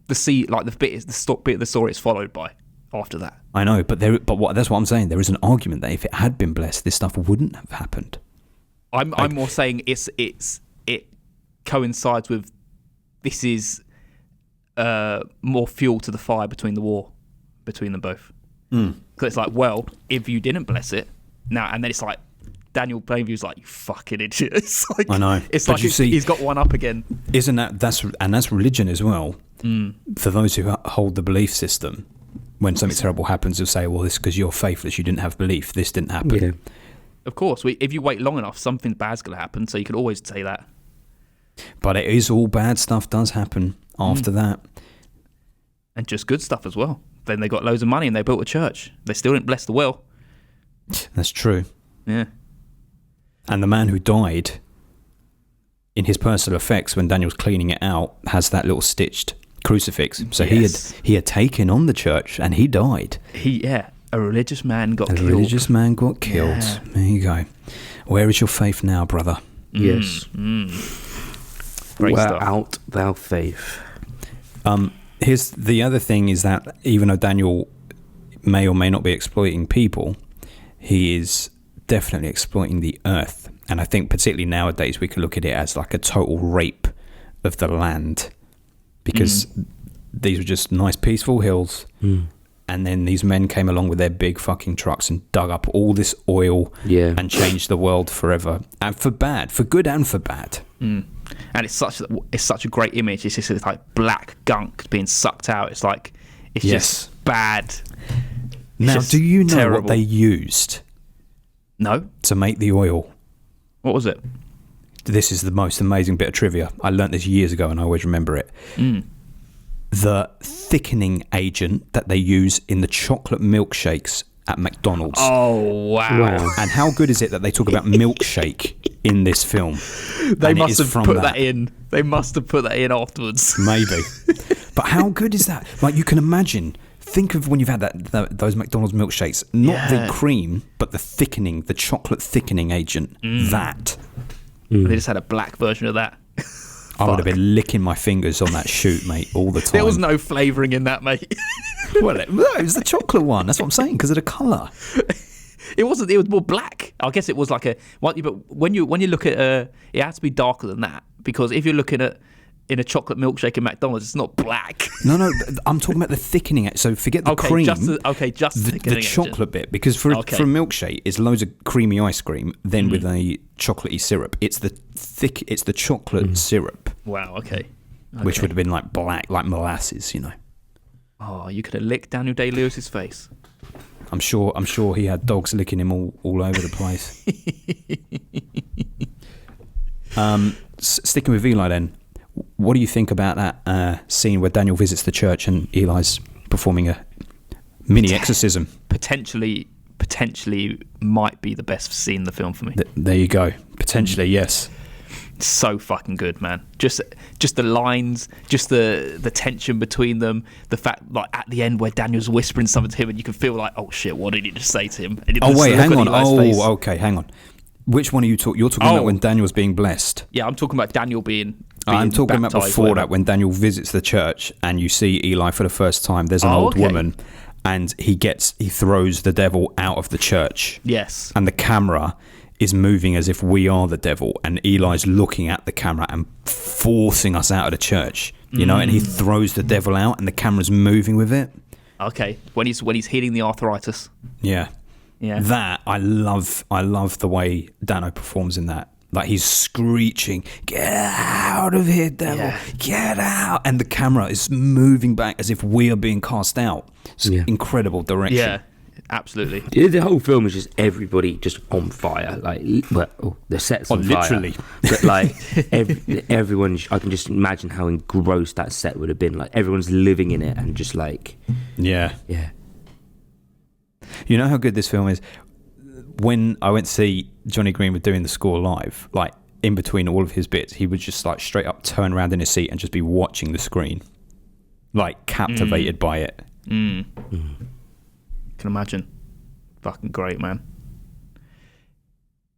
the bit is the bit of the story it's followed by after that. I know, but that's what I'm saying. There is an argument that if it had been blessed, this stuff wouldn't have happened. I'm more saying it coincides with this is more fuel to the fire between the war between them both. Because it's like, well, if you didn't bless it now, and then it's like Daniel Plainview's like, you fucking idiot. It's like, I know. It's But like you see- he's got one up again. Isn't that's religion as well? For those who hold the belief system, when something terrible happens, they'll say, well, this is because you're faithless, you didn't have belief, this didn't happen. Yeah. Of course, if you wait long enough, something bad's going to happen. So you can always say that. But it is all bad stuff does happen after that. And just good stuff as well. Then they got loads of money and they built a church. They still didn't bless the well. That's true. Yeah. And the man who died, in his personal effects, when Daniel's cleaning it out, has that little stitched crucifix. So Yes. he had taken on the church and he died. A religious man got A killed. religious man got killed. Yeah. There you go. Where is your faith now, brother? Yes. Great Wear stuff. out thou faith. Here's the other thing is that even though Daniel may or may not be exploiting people, he is definitely exploiting the earth. And I think particularly nowadays we can look at it as like a total rape of the land, because these were just nice peaceful hills. And then these men came along with their big fucking trucks and dug up all this oil and changed the world forever. And for bad, for good and for bad. And it's such a great image. It's just like black gunk being sucked out. It's like it's just bad. Now, just do you know terrible. what they used No, to make the oil? what was it? This is the most amazing bit of trivia. I learnt this years ago and I always remember it. The thickening agent that they use in the chocolate milkshakes at McDonald's. Oh wow! And how good is it that they talk about milkshake in this film? They And it must is have from put that in. They must have put that in afterwards. Maybe. But how good is that? Like, you can imagine, think of when you've had those McDonald's milkshakes, not the cream, but the thickening, the chocolate thickening agent. That. They just had a black version of that. I would have been licking my fingers on that shoot, mate, all the time. There was no flavouring in that, mate. Well, it was the chocolate one. That's what I'm saying, because of the colour. It wasn't. It was more black. I guess it was like a. But when you look at it has to be darker than that, because if you're looking at in a chocolate milkshake at McDonald's, it's not black. No, I'm talking about the thickening. So forget the cream. Just the the thickening chocolate bit, because for a milkshake, it's loads of creamy ice cream, then with a chocolatey syrup. It's the chocolate syrup, Wow. Okay. which would have been like black, like molasses. You know. Oh, you could have licked Daniel Day-Lewis's face. I'm sure he had dogs licking him all over the place. Sticking with Eli then, what do you think about that scene where Daniel visits the church and Eli's performing a mini exorcism? Potentially might be the best scene in the film for me. There you go. Potentially, yes. So fucking good, man. Just the lines, just the tension between them, the fact like at the end where Daniel's whispering something to him and you can feel like, oh shit, what did he just say to him? And Oh wait, hang on. Face. Okay, hang on. Which one are you talking? You're talking about when Daniel's being blessed. Yeah, I'm talking about Daniel being I'm talking about baptized, before whatever. that, when Daniel visits the church and you see Eli for the first time. There's an old woman, and he throws the devil out of the church. Yes. And the camera is moving as if we are the devil, and Eli's looking at the camera and forcing us out of the church. You know, and he throws the devil out, and the camera's moving with it. Okay. When he's healing the arthritis. Yeah. Yeah. That I love the way Dano performs in that. Like, he's screeching, "Get out of here, devil! Get out!" And the camera is moving back as if we are being cast out. It's incredible direction. Yeah. Absolutely. The whole film is just everybody just on fire. Like, the set's on literally. fire. But like everyone, I can just imagine how engrossed that set would have been. Like, everyone's living in it and just like, Yeah. yeah. You know how good this film is? When I went to see Johnny Greenwood doing the score live, like in between all of his bits, he would just like straight up turn around in his seat and just be watching the screen, like captivated by it. Can imagine. Fucking great, man.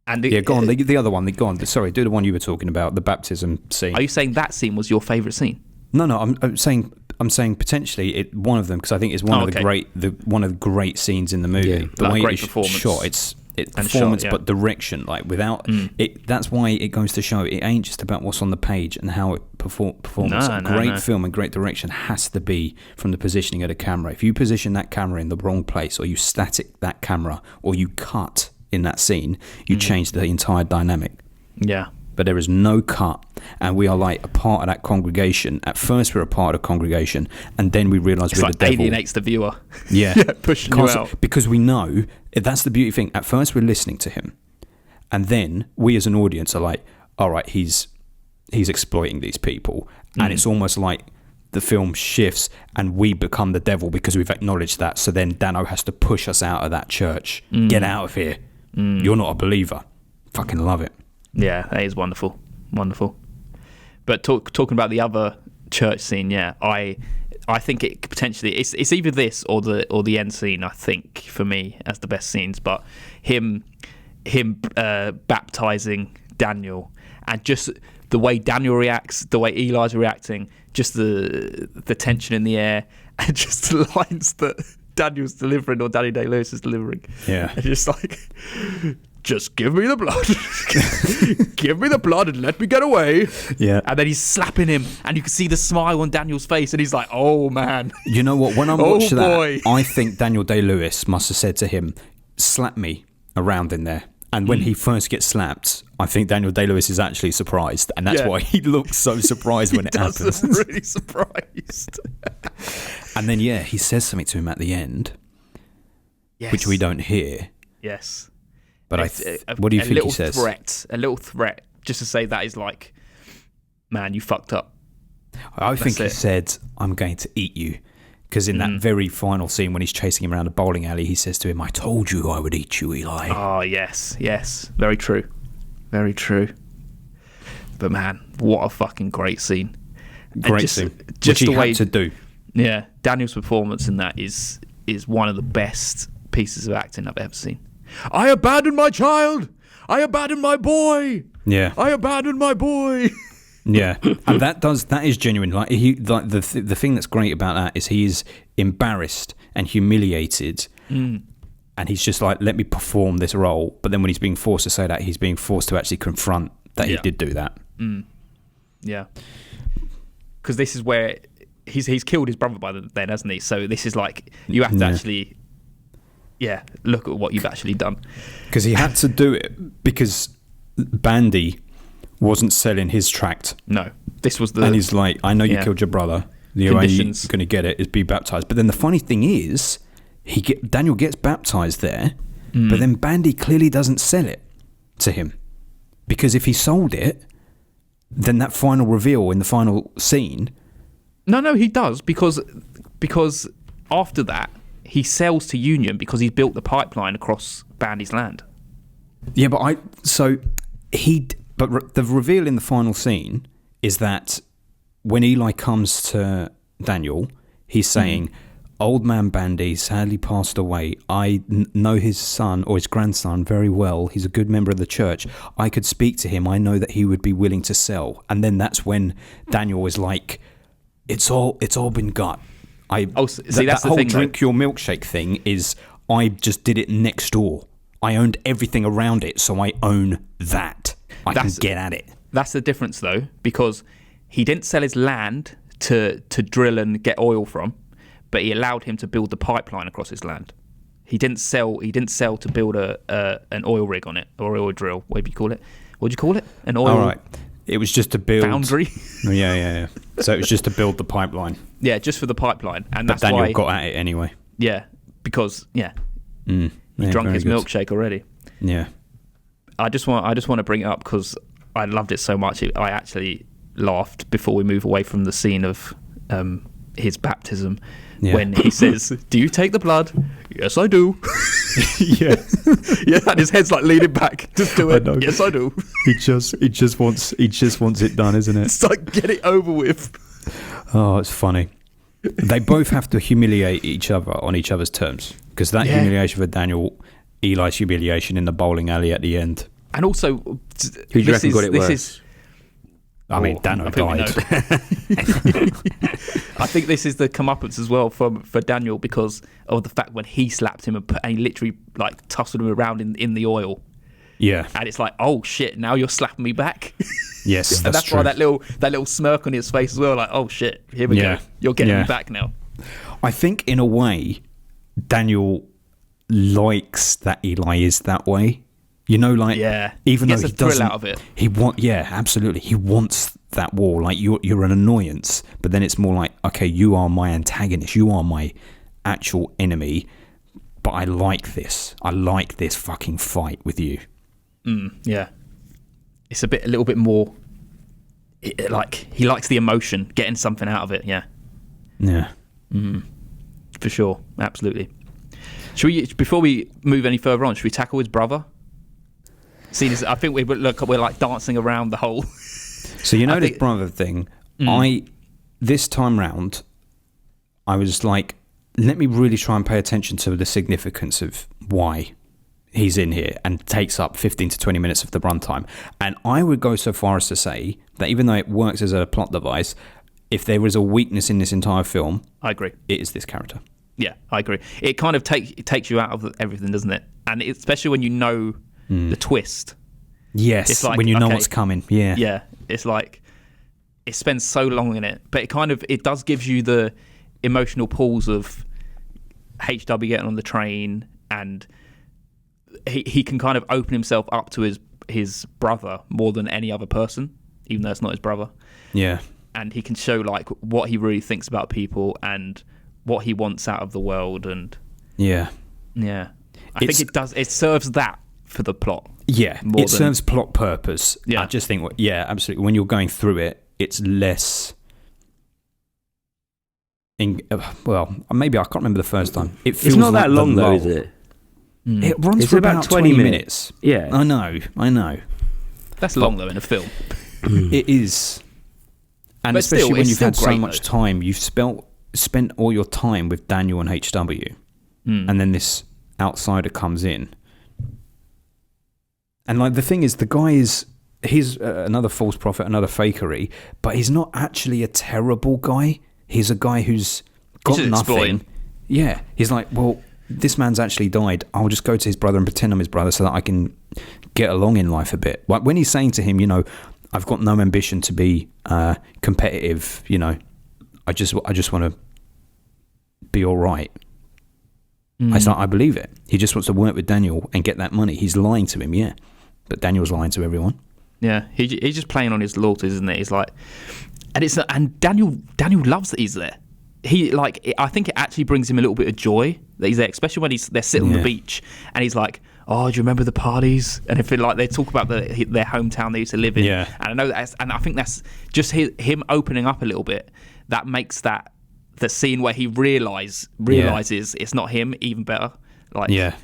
And Go on. The other one. Go on. Sorry, do the one you were talking about, the baptism scene. Are you saying that scene was your favourite scene? No. I'm saying potentially one of them, because I think it's one of the great scenes in the movie. Yeah. The Like way great it's performance. shot, it's And performance, shot, yeah. but direction. Like without it, that's why it goes to show it ain't just about what's on the page and how it performs. No, Great film and great direction has to be from the positioning of the camera. If you position that camera in the wrong place, or you static that camera, or you cut in that scene, you change the entire dynamic. Yeah. But there is no cut, and we are like a part of that congregation. At first, we're a part of the congregation, and then we realise It's we're like the devil. alienates the viewer. Yeah, pushing you out. because we know that's the beauty thing. At first, we're listening to him, and then we as an audience are like, "All right, he's exploiting these people," and it's almost like the film shifts, and we become the devil because we've acknowledged that. So then Dano has to push us out of that church. Get out of here! You're not a believer. Fucking love it. Yeah, that is wonderful. Wonderful. But talking about the other church scene, yeah, I think it potentially it's either this or the end scene, I think, for me, as the best scenes. But him baptizing Daniel and just the way Daniel reacts, the way Eli's reacting, just the tension in the air, and just the lines that Daniel's delivering or Daniel Day-Lewis is delivering. Yeah. And just like, just give me the blood. Give me the blood and let me get away. Yeah. And then he's slapping him, and you can see the smile on Daniel's face, and he's like, oh, man. You know what? When I Oh, watched boy. that, I think Daniel Day-Lewis must have said to him, slap me around in there. And when he first gets slapped, I think Daniel Day-Lewis is actually surprised. And that's Yeah. why he looks so surprised when it happens. I'm really surprised. And then, he says something to him at the end, Yes. which we don't hear. Yes. But what do you think he says? A little threat, just to say that is like, man, you fucked up. I think he That's it. said, I'm going to eat you. Because in that very final scene when he's chasing him around a bowling alley, he says to him, I told you I would eat you, Eli. Oh, yes. Very true. Very true. But man, what a fucking great scene. And Great scene. Just Which the he way, had to do. Yeah, Daniel's performance in that is one of the best pieces of acting I've ever seen. I abandoned my child. I abandoned my boy. Yeah. I abandoned my boy. Yeah, and that is genuine. Like the thing that's great about that is he is embarrassed and humiliated, and he's just like, let me perform this role. But then when he's being forced to say that, he's being forced to actually confront that he did do that. Yeah, because this is where he's killed his brother by then, hasn't he? So this is like, you have to actually, look at what you've actually done. Because he had to do it because Bandy wasn't selling his tract. No, this was the... And he's like, I know you killed your brother. The only way you're Conditions. going to get it is be baptized. But then the funny thing is, Daniel gets baptized there, but then Bandy clearly doesn't sell it to him. Because if he sold it, then that final reveal in the final scene... No, he does, because after that, he sells to Union because he's built the pipeline across Bandy's land. Yeah, but the reveal in the final scene is that when Eli comes to Daniel, he's saying, Old man Bandy sadly passed away. I know his son or his grandson very well. He's a good member of the church. I could speak to him. I know that he would be willing to sell. And then that's when Daniel is like, it's all been got. That's that the whole thing, drink your milkshake thing is, I just did it next door. I owned everything around it, so I own that. I can get at it. That's the difference, though, because he didn't sell his land to drill and get oil from, but he allowed him to build the pipeline across his land. He didn't sell to build an oil rig on it, or oil drill, whatever you call it. What do you call it? An oil... All right. It was just to build... Foundry? Oh, yeah. So it was just to build the pipeline. Yeah, just for the pipeline. And But that's Daniel why... got at it anyway. Yeah, because, he Yeah, drunk very his good. milkshake already. Yeah. I just want to bring it up because I loved it so much. I actually laughed before we move away from the scene of his baptism when he says, "Do you take the blood?" "Yes, I do." Yeah. Yeah, and his head's like leaning back. Just do it. I know. Yes, I do. He just wants it done, isn't it? It's like, get it over with. Oh, it's funny. They both have to humiliate each other on each other's terms, because that humiliation for Daniel, Eli's humiliation in the bowling alley at the end. And also, Who do you reckon got it worse? I mean, Dano I think we died. I think this is the comeuppance as well for Daniel because of the fact when he slapped him and he literally like tussled him around in the oil. Yeah. And it's like, oh shit, now you're slapping me back. Yes, And that's that's true. why that little smirk on his face as well, like, oh shit, here we go. You're getting me back now. I think in a way, Daniel likes that Eli is that way. You know, like, even He though gets he a thrill doesn't, out of it. Absolutely. He wants that war. Like, you're an annoyance, but then it's more like, okay, you are my antagonist. You are my actual enemy, but I like this. I like this fucking fight with you. Yeah. It's a little bit more, like, he likes the emotion, getting something out of it, yeah. Yeah. For sure, absolutely. Before we move any further on, should we tackle his brother? I think we're like dancing around the whole. So this brother thing. This time round, I was like, let me really try and pay attention to the significance of why he's in here and takes up 15 to 20 minutes of the runtime. And I would go so far as to say that even though it works as a plot device, if there is a weakness in this entire film, I agree. It is this character. Yeah, I agree. It kind of takes you out of everything, doesn't it? And especially when you know the twist. Yes, It's like, when you know okay, what's coming. Yeah. Yeah, it's like it spends so long in it, but it does give you the emotional pulls of HW getting on the train, and he can kind of open himself up to his brother more than any other person, even though it's not his brother. Yeah. And he can show like what he really thinks about people and what he wants out of the world, and Yeah. I think it does. It serves that for the plot. Yeah, more it serves plot purpose. Yeah. I just think, absolutely. When you're going through it, it's less. Well, maybe I can't remember the first time. It feels It's not like that long the though, lull. is it? It runs It's for about about 20 20 minutes. minutes. Yeah. I know. That's long though in a film. It is. And But especially still, when it's you've had still so great, much though. time, you've spent all your time with Daniel and HW, and then this outsider comes in. And like the thing is, the guy he's another false prophet, another fakery, but he's not actually a terrible guy. He's a guy who's got just nothing. exploiting. Yeah, he's like, well, this man's actually died. I'll just go to his brother and pretend I'm his brother so that I can get along in life a bit. Like when he's saying to him, I've got no ambition to be competitive. I just want to be all right. I believe it. He just wants to work with Daniel and get that money. He's lying to him, yeah. But Daniel's lying to everyone. Yeah, he's just playing on his loyalties, isn't it? He's like, and Daniel loves that he's there. I think it actually brings him a little bit of joy that he's there, especially when they're sitting on the beach and he's like, oh, do you remember the parties? And if they talk about their hometown they used to live in. Yeah. And I know and I think that's just him opening up a little bit. That makes the scene where he realizes it's not him even better. Like, Yeah.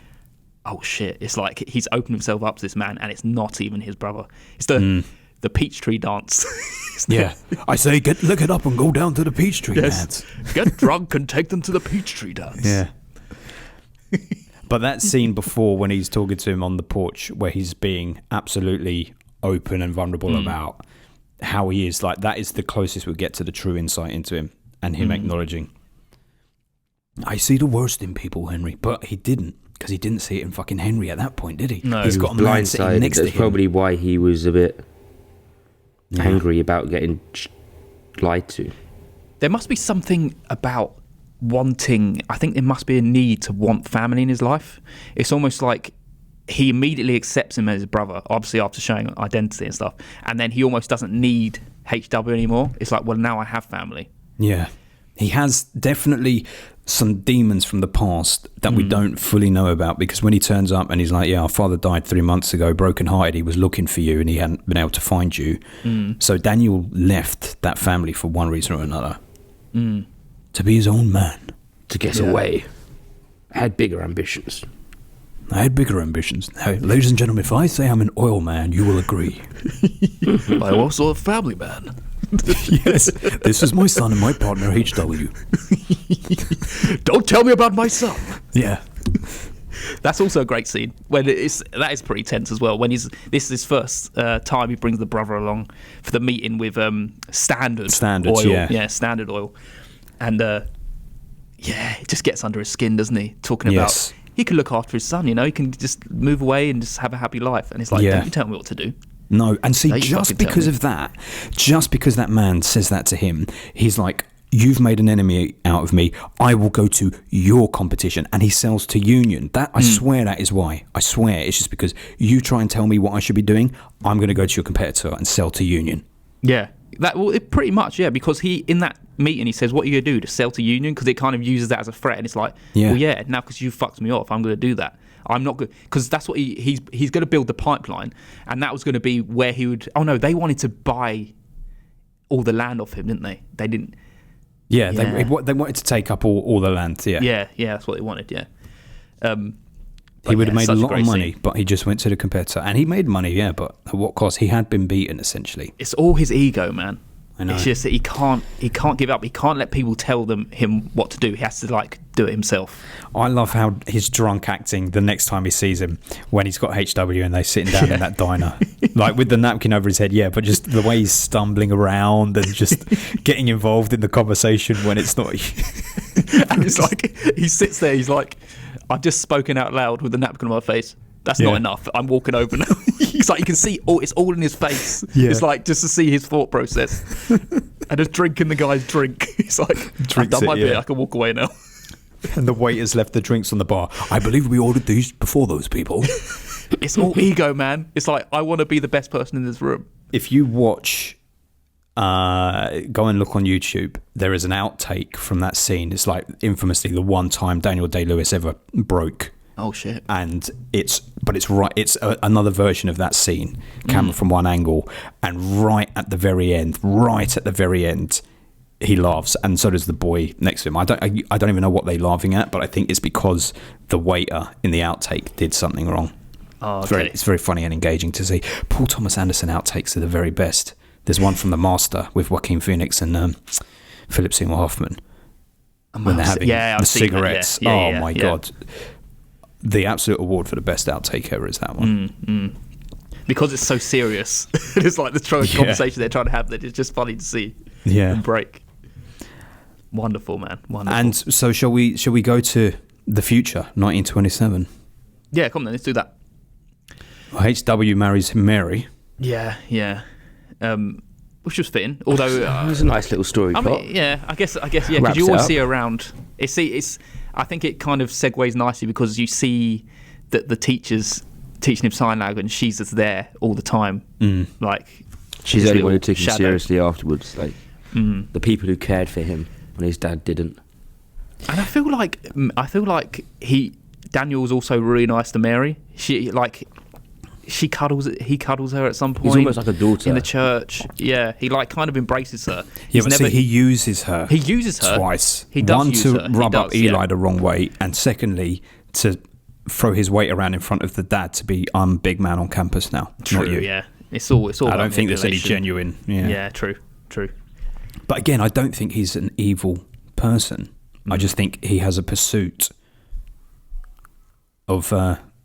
oh shit, it's like he's opened himself up to this man and it's not even his brother. It's the peach tree dance. Yeah. I say, look it up and go down to the Peachtree Yes. Get drunk and take them to the peach tree dance. Yeah. But that scene before when he's talking to him on the porch where he's being absolutely open and vulnerable about how he is, like that is the closest we get to the true insight into him and him acknowledging, I see the worst in people, Henry. But he didn't, because he didn't see it in fucking Henry at that point, did he? No. He's got a man sitting next to That's him. probably why he was a bit angry about getting lied to. There must be something about wanting, I think there must be a need to want family in his life. It's almost like he immediately accepts him as his brother, obviously after showing identity and stuff, and then he almost doesn't need HW anymore. It's like, well, now I have family. Yeah. He has definitely some demons from the past that we don't fully know about, because when he turns up and he's like, yeah, our father died 3 months ago, broken-hearted, he was looking for you and he hadn't been able to find you. So Daniel left that family for one reason or another. To be his own man. To get away. I had bigger ambitions. I had bigger ambitions. Now, ladies and gentlemen, if I say I'm an oil man, you will agree. I also a family man. Yes, this is my son and my partner, HW. Don't tell me about my son. Yeah. That's also a great scene when that is pretty tense as well. When this is his first time he brings the brother along for the meeting with Standards Standards, Oil. yeah. Standard Oil, and it just gets under his skin, doesn't he? Talking Yes. about he can look after his son, he can just move away and just have a happy life. And it's like, Yeah. don't you tell me what to do. No, and see, No, you just fucking tell because me. of that, just because that man says that to him, he's like, you've made an enemy out of me. I will go to your competition. And he sells to Union. That I swear that is why. I swear it's just because you try and tell me what I should be doing. I'm going to go to your competitor and sell to Union. Yeah, pretty much, yeah, because in that meeting he says, what are you going to do, to sell to Union? Because it kind of uses that as a threat, and it's like, Yeah. well, yeah, now because you fucked me off, I'm going to do that. I'm not good, because that's what he's going to build the pipeline, and that was going to be where he would. Oh no, they wanted to buy all the land off him, didn't they? They didn't. Yeah, Yeah. They wanted to take up all the land. Yeah. Yeah, that's what they wanted. Yeah. He would have made a lot of great money, scene. but he just went to the competitor. And he made money, yeah, but at what cost? He had been beaten, essentially. It's all his ego, man. I know. It's just that he can't give up. He can't let people tell him what to do. He has to like do it himself. I love how his drunk acting the next time he sees him when he's got HW and they're sitting down in that diner, like with the napkin over his head. Yeah, but just the way he's stumbling around and just getting involved in the conversation when it's not. And it's like he sits there. He's like, I've just spoken out loud with the napkin on my face. That's not enough. I'm walking over now. It's like you can see it's all in his face. Yeah. It's like just to see his thought process. And just drinking the guy's drink. It's like, I've done my bit. I can walk away now. And the waiter's left the drinks on the bar. I believe we ordered these before those people. It's all ego, man. It's like, I want to be the best person in this room. If you watch, go and look on YouTube, there is an outtake from that scene. It's like infamously the one time Daniel Day-Lewis ever broke. Oh shit! And it's another version of that scene, camera from one angle, and right at the very end, he laughs, and so does the boy next to him. I don't even know what they're laughing at, but I think it's because the waiter in the outtake did something wrong. Oh, okay. It's very funny and engaging to see. Paul Thomas Anderson outtakes are the very best. There's one from The Master with Joaquin Phoenix and Philip Seymour Hoffman when they're having the cigarettes. My God. The absolute award for the best outtake ever is that one. Because it's so serious. It's like the conversation they're trying to have that is just funny to see and break. Wonderful, man. Wonderful. And so shall we go to the future, 1927? Yeah, come on then, let's do that. HW marries Mary. Yeah. Which was fitting. Although it was a nice little story. I guess, yeah, because you always see her around. I think it kind of segues nicely because you see that the teacher's teaching him sign language and she's just there all the time. Like she's the only one who took him seriously afterwards. Like the people who cared for him when his dad didn't. And I feel like Daniel's also really nice to Mary. He cuddles her at some point. He's almost like a daughter in the church. Yeah, he like kind of embraces her. He uses her. He uses her twice. He does use her. One to rub up Eli the wrong way, and secondly to throw his weight around in front of the dad to be I'm big man on campus now. True. Not you. Yeah, it's all. I don't think there's any genuine. Yeah. True. But again, I don't think he's an evil person. I just think he has a pursuit of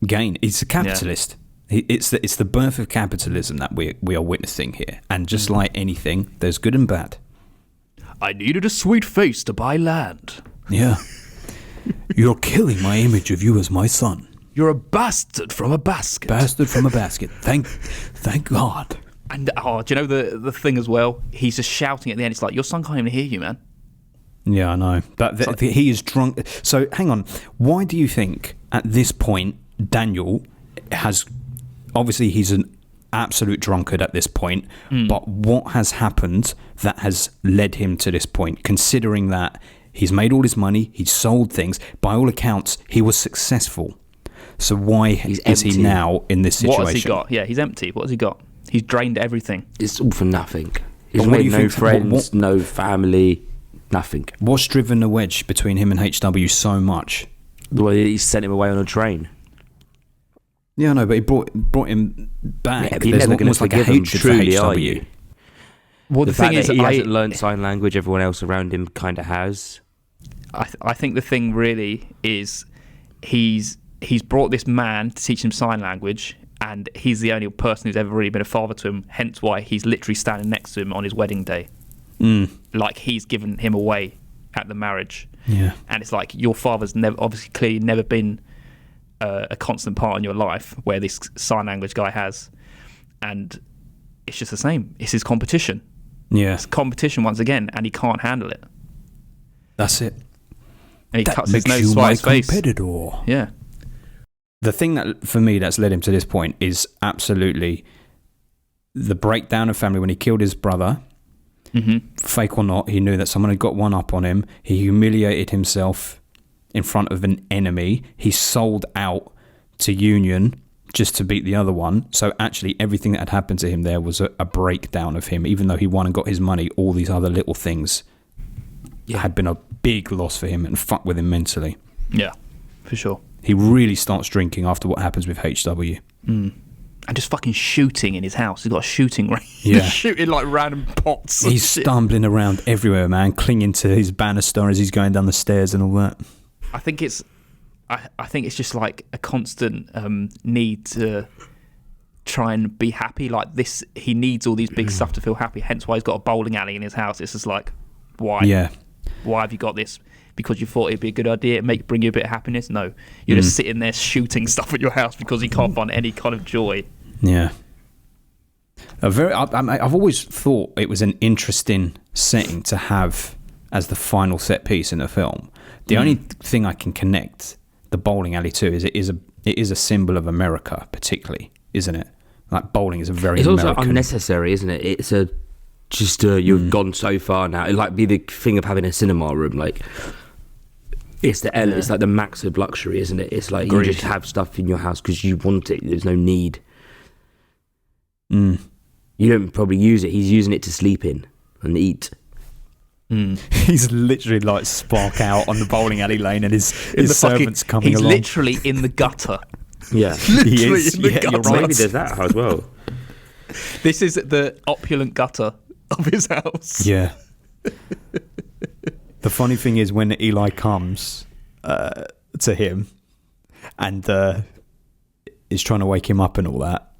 gain. He's a capitalist. It's the birth of capitalism that we are witnessing here. And just like anything, there's good and bad. I needed a sweet face to buy land. Yeah. You're killing my image of you as my son. You're a bastard from a basket. Bastard from a basket. Thank God. And do you know the thing as well? He's just shouting at the end. It's like, your son can't even hear you, man. Yeah, I know. But he is drunk. So hang on. Why do you think at this point Daniel has... Obviously, he's an absolute drunkard at this point, but what has happened that has led him to this point, considering that he's made all his money, he's sold things, by all accounts, he was successful. So why is he now in this situation? What has he got? Yeah, he's empty. What has he got? He's drained everything. It's all for nothing. He's made no friends, no family, nothing. What's driven the wedge between him and HW so much? The way he sent him away on a train. Yeah, no, but he brought him back. Yeah, but you're never going to forgive him, truly, are you? Well, the thing is, he hasn't learned sign language. Everyone else around him kind of has. I think the thing really is he's brought this man to teach him sign language, and he's the only person who's ever really been a father to him. Hence why he's literally standing next to him on his wedding day, like he's given him away at the marriage. Yeah, and it's like your father's clearly never been a constant part in your life, where this sign language guy has, and it's just the same. It's his competition. Yeah, it's competition once again, and he can't handle it. That's it. And he cuts his nose to his face. Competitor. Yeah. The thing that for me that's led him to this point is absolutely the breakdown of family when he killed his brother. Fake or not, he knew that someone had got one up on him. He humiliated himself in front of an enemy. He sold out to Union just to beat the other one. So actually everything that had happened to him there was a breakdown of him. Even though he won and got his money, all these other little things had been a big loss for him and fucked with him mentally. Yeah, for sure. He really starts drinking after what happens with HW. And and just fucking shooting in his house. He's got a shooting range. Yeah. He's shooting like random pots. and He's shit. stumbling around everywhere, man, clinging to his banister as he's going down the stairs and all that. I think it's just like a constant need to try and be happy. Like this, he needs all these big stuff to feel happy. Hence why he's got a bowling alley in his house. It's just like, why? Yeah. Why have you got this? Because you thought it'd be a good idea, bring you a bit of happiness? No, you're just sitting there shooting stuff at your house because you can't find any kind of joy. Yeah. I've always thought it was an interesting setting to have as the final set piece in a film. The only thing I can connect the bowling alley to is it is a symbol of America, particularly, isn't it? Like bowling is a very It's American. also unnecessary, isn't it? It's you've gone so far now. It'd like be the thing of having a cinema room. Like it's it's like the max of luxury, isn't it? It's like Agreed. you just have stuff in your house because you want it. There's no need. You don't probably use it. He's using it to sleep in and eat. He's literally like spark out on the bowling alley lane, and his servants coming he's along. literally in the gutter. Yeah, He literally is. in the Yeah, you're gutter. right. maybe there's that as well. This is the opulent gutter of his house. Yeah. The funny thing is when Eli comes to him and is trying to wake him up and all that,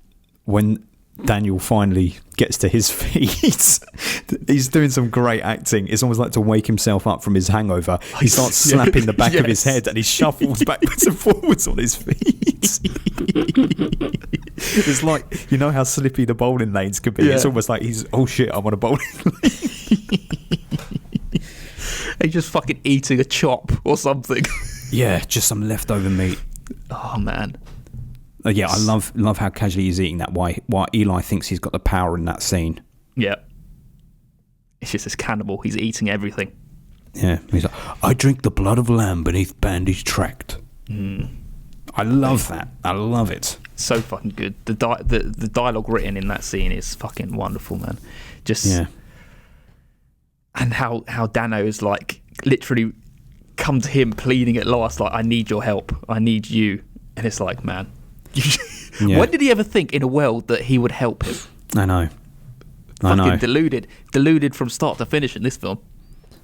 when Daniel finally gets to his feet, he's doing some great acting. It's almost like to wake himself up from his hangover. He starts slapping the back of his head and he shuffles backwards and forwards on his feet. It's like, you know how slippy the bowling lanes could be? Yeah. It's almost like oh shit, I'm on a bowling lane. He's just fucking eating a chop or something. Yeah, just some leftover meat. Oh man. Yeah, I love how casually he's eating that. Why Eli thinks he's got the power in that scene. Yeah. It's just this cannibal. He's eating everything. Yeah, he's like, I drink the blood of lamb beneath Bandy's tract. I love that. I love it. So fucking good. The dialogue written in that scene is fucking wonderful, man. Just Yeah. and how Dano is like literally come to him pleading at last, like, I need your help. I need you. And it's like, man, Yeah. when did he ever think in a world that he would help him? I know. Fucking deluded from start to finish in this film.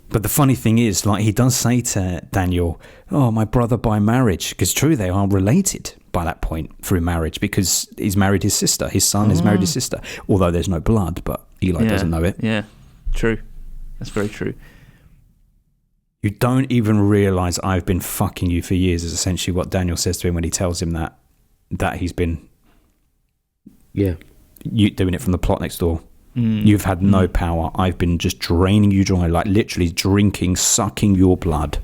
But the funny thing is, like, he does say to Daniel, "Oh, my brother by marriage," because true, they are related by that point through marriage, because he's married his sister. His son has married his sister, although there's no blood. But Eli doesn't know it. Yeah, true. That's very true. You don't even realise I've been fucking you for years, is essentially what Daniel says to him when he tells him that he's been doing it from the plot next door. You've had no power. I've been just draining you dry, like literally drinking, sucking your blood.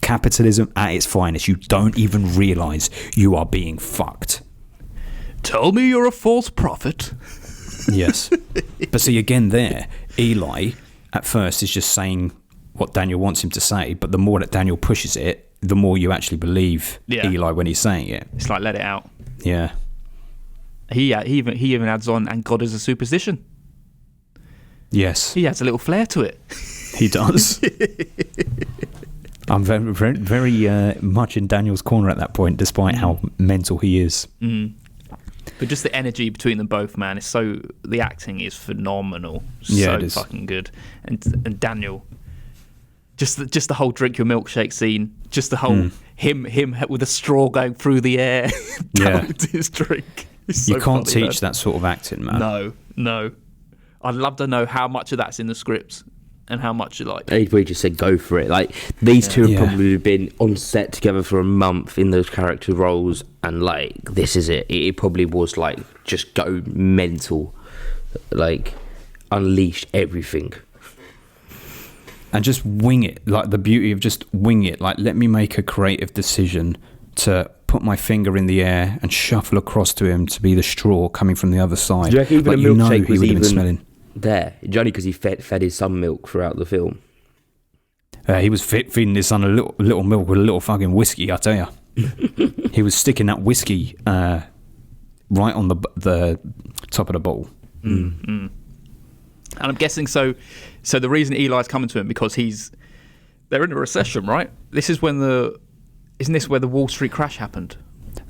Capitalism at its finest. You don't even realise you are being fucked. Tell me you're a false prophet. Yes. But see, again there, Eli at first is just saying what Daniel wants him to say, but the more that Daniel pushes it, the more you actually believe Eli when he's saying it. It's like, let it out. Yeah. He even adds on, and God is a superstition. Yes. He adds a little flair to it. He does. I'm very, very, very much in Daniel's corner at that point, despite how mental he is. But just the energy between them both, man, is so. The acting is phenomenal. Yeah, so it is. fucking good. And Daniel, just the whole drink your milkshake scene, just the whole him with a straw going through the air down to his drink. It's You so can't funny, teach man. that sort of acting, man. No. I'd love to know how much of that's in the scripts and how much you like. We just said go for it. Like these two have Yeah. probably been on set together for a month in those character roles, and like this is it. It probably was like just go mental, like unleash everything. And just wing it, like the beauty of just wing it. Like, let me make a creative decision to put my finger in the air and shuffle across to him to be the straw coming from the other side. Do you reckon even Like, a you know milkshake he was would have been even smelling. there? Only because he fed his son milk throughout the film. He was feeding his son a little milk with a little fucking whiskey, I tell you. He was sticking that whiskey right on the top of the bowl. And I'm guessing so the reason Eli's coming to him because they're in a recession, right? This is when isn't this where the Wall Street crash happened?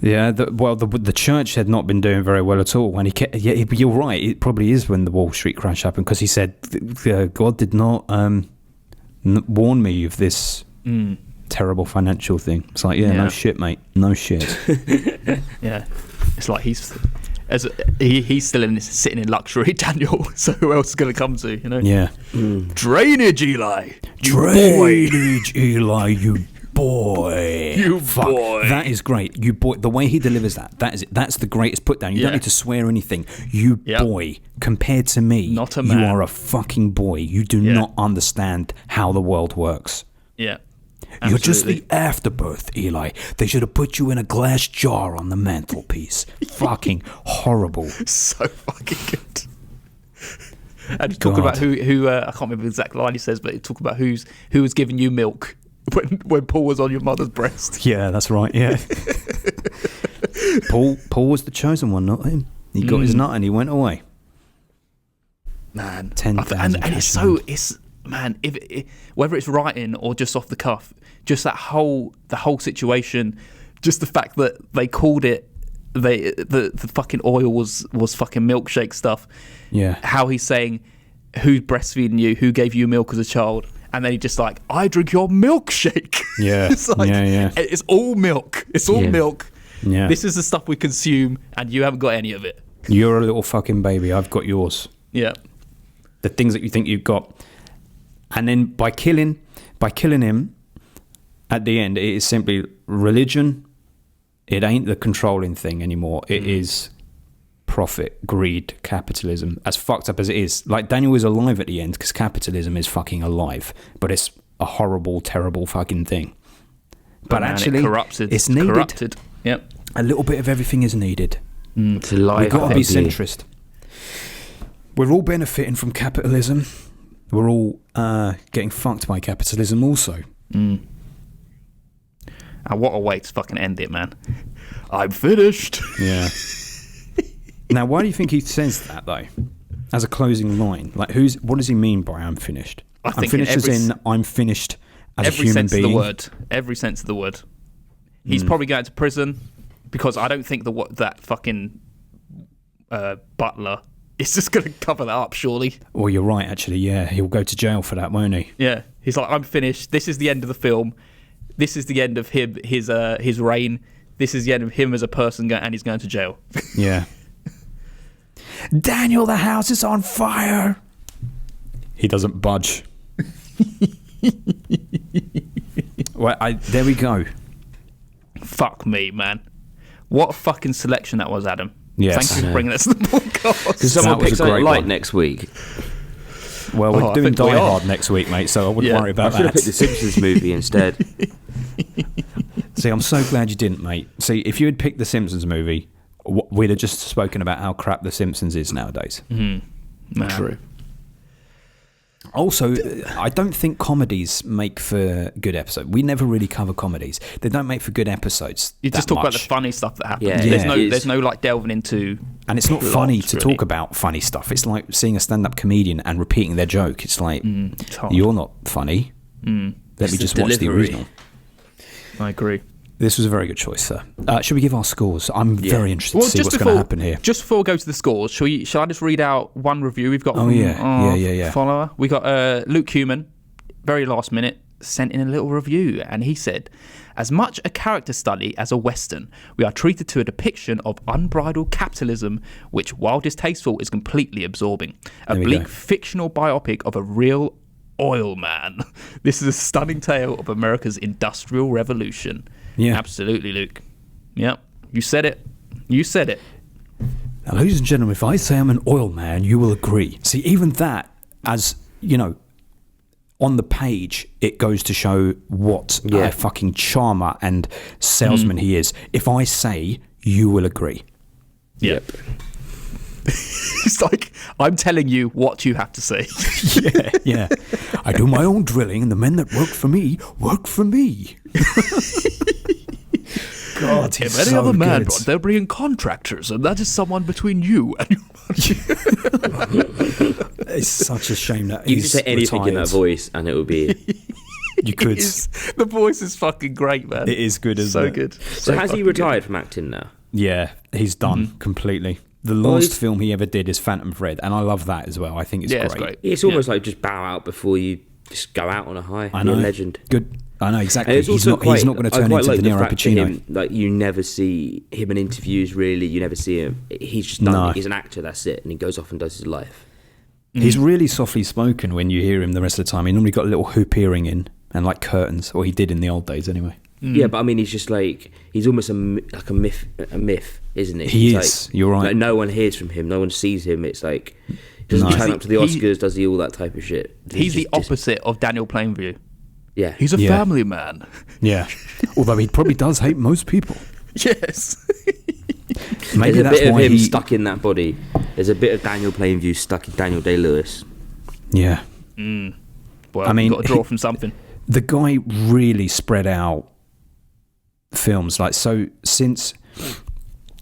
Yeah, the church had not been doing very well at all. And you're right. It probably is when the Wall Street crash happened, because he said, God did not warn me of this terrible financial thing. It's like, no shit, mate. No shit. Yeah. It's like he's still sitting in luxury, Daniel. So who else is going to come to, you know? Yeah. Drainage, Eli. Drainage, Eli, you boy. You Fuck. boy. That is great. You boy. The way he delivers that is it. That's the greatest put down. You don't need to swear or anything. You boy. Compared to me, Not a man. You are a fucking boy. You do not understand how the world works. Yeah. Absolutely. You're just the Absolutely. afterbirth, Eli. They should have put you in a glass jar on the mantelpiece. Fucking horrible. So fucking good. And he's talking about who I can't remember the exact line he says, but he talk about who was giving you milk when Paul was on your mother's breast. Yeah, that's right. Yeah. Paul was the chosen one, not him. He got his nut and he went away. Man, 10,000 and it's man, whether it's writing or just off the cuff, just the whole situation, just the fact that they called it the fucking oil was fucking milkshake stuff. Yeah. How he's saying who's breastfeeding you, who gave you milk as a child, and then he just like, I drink your milkshake. Yeah. It's like, yeah. It's all milk. It's all milk. Yeah. This is the stuff we consume, and you haven't got any of it. You're a little fucking baby. I've got yours. Yeah. The things that you think you've got. And then by killing him, at the end, it is simply religion. It ain't the controlling thing anymore. It is profit, greed, capitalism. As fucked up as it is. Like, Daniel is alive at the end because capitalism is fucking alive. But it's a horrible, terrible fucking thing. But man, actually, it's needed. Corrupted. Yep. A little bit of everything is needed. It's alive. We've got to be centrist. We're all benefiting from capitalism. We're all getting fucked by capitalism also. And what a way to fucking end it, man. I'm finished. Yeah. Now, why do you think he says that, though? As a closing line? Like, what does he mean by I'm finished? I think I'm finished as in I'm finished as a every human sense being. of the word. Every sense of the word. He's probably going to prison because I don't think that fucking butler is just going to cover that up, surely. Well, you're right, actually, yeah. He'll go to jail for that, won't he? Yeah. He's like, I'm finished. This is the end of the film. This is the end of his reign. This is the end of him as a person, and he's going to jail. Yeah. Daniel, the house is on fire. He doesn't budge. Well, there we go. Fuck me, man. What a fucking selection that was, Adam. Yes. Thank you for bringing us to the podcast. Because someone That was picks a something great light one. next week. Well, I we're doing think we Die are. Hard next week, mate, so I wouldn't Yeah. worry about I should have that. picked the Simpsons movie instead. See, I'm so glad you didn't, mate. See, if you had picked the Simpsons movie, we'd have just spoken about how crap the Simpsons is nowadays. Man. True. Also, I don't think comedies make for good episodes. We never really cover comedies. They don't make for good episodes. You just that talk about the much. funny stuff that happens. Yeah, There's no like delving into. And it's not plots, funny to really. talk about funny stuff. It's like seeing a stand-up comedian and repeating their joke. It's like, It's hard. you're not funny. Let me It's just the watch the delivery. original. I agree. This was a very good choice, sir. Should we give our scores? I'm very interested to see what's going to happen here. Just before we go to the scores, shall I just read out one review we've got Oh, from yeah. our Yeah. follower? We got Luke Human, very last minute, sent in a little review, and he said, as much a character study as a Western, we are treated to a depiction of unbridled capitalism, which, while distasteful, is completely absorbing. A There we bleak go. fictional biopic of a real oil man. This is a stunning tale of America's industrial revolution. Yeah. Absolutely, Luke. Yep. You said it. You said it. Now, ladies and gentlemen, if I say I'm an oil man, you will agree. See, even that, as, you know, on the page, it goes to show what a fucking charmer and salesman he is. If I say, you will agree. Yep. It's like, I'm telling you what you have to say. Yeah. I do my own drilling, and the men that work for me, work for me. God, If any other man brought, they'll bring in contractors, and that is someone between you and your It's such a shame that You he's could say anything in that retired. voice and it would be You could. The voice is fucking great, man. It is good, isn't so it? good. So has he fucking retired from acting now? Yeah, he's done completely. The last film he ever did is Phantom Thread, and I love that as well. I think it's Yeah, great. it's great. It's almost like just bow out before you just go out on a high. I know. You're a legend. Good. I know exactly. And it's He's also not going to turn into De Niro Pacino. Him, like you never see him in interviews. Really, you never see him. He's just done. No. He's an actor. That's it, and he goes off and does his life. He's really softly spoken when you hear him the rest of the time. He normally got a little hoop earring in and like curtains, or he did in the old days anyway. Yeah, but I mean, he's just like he's almost like a myth, isn't he? He He's is. Like, You're right. Like no one hears from him. No one sees him. It's like he doesn't No. turn up to the He- Oscars. Does he all that type of shit? He's the just opposite of Daniel Plainview. Yeah, He's a Yeah. family man. Yeah. Although he probably does hate most people. Yes. Maybe There's a that's bit of why him he. stuck in that body. There's a bit of Daniel Plainview stuck in Daniel Day-Lewis. Yeah. Well, I mean, you've got to draw from something. The guy really spread out films. Like, so since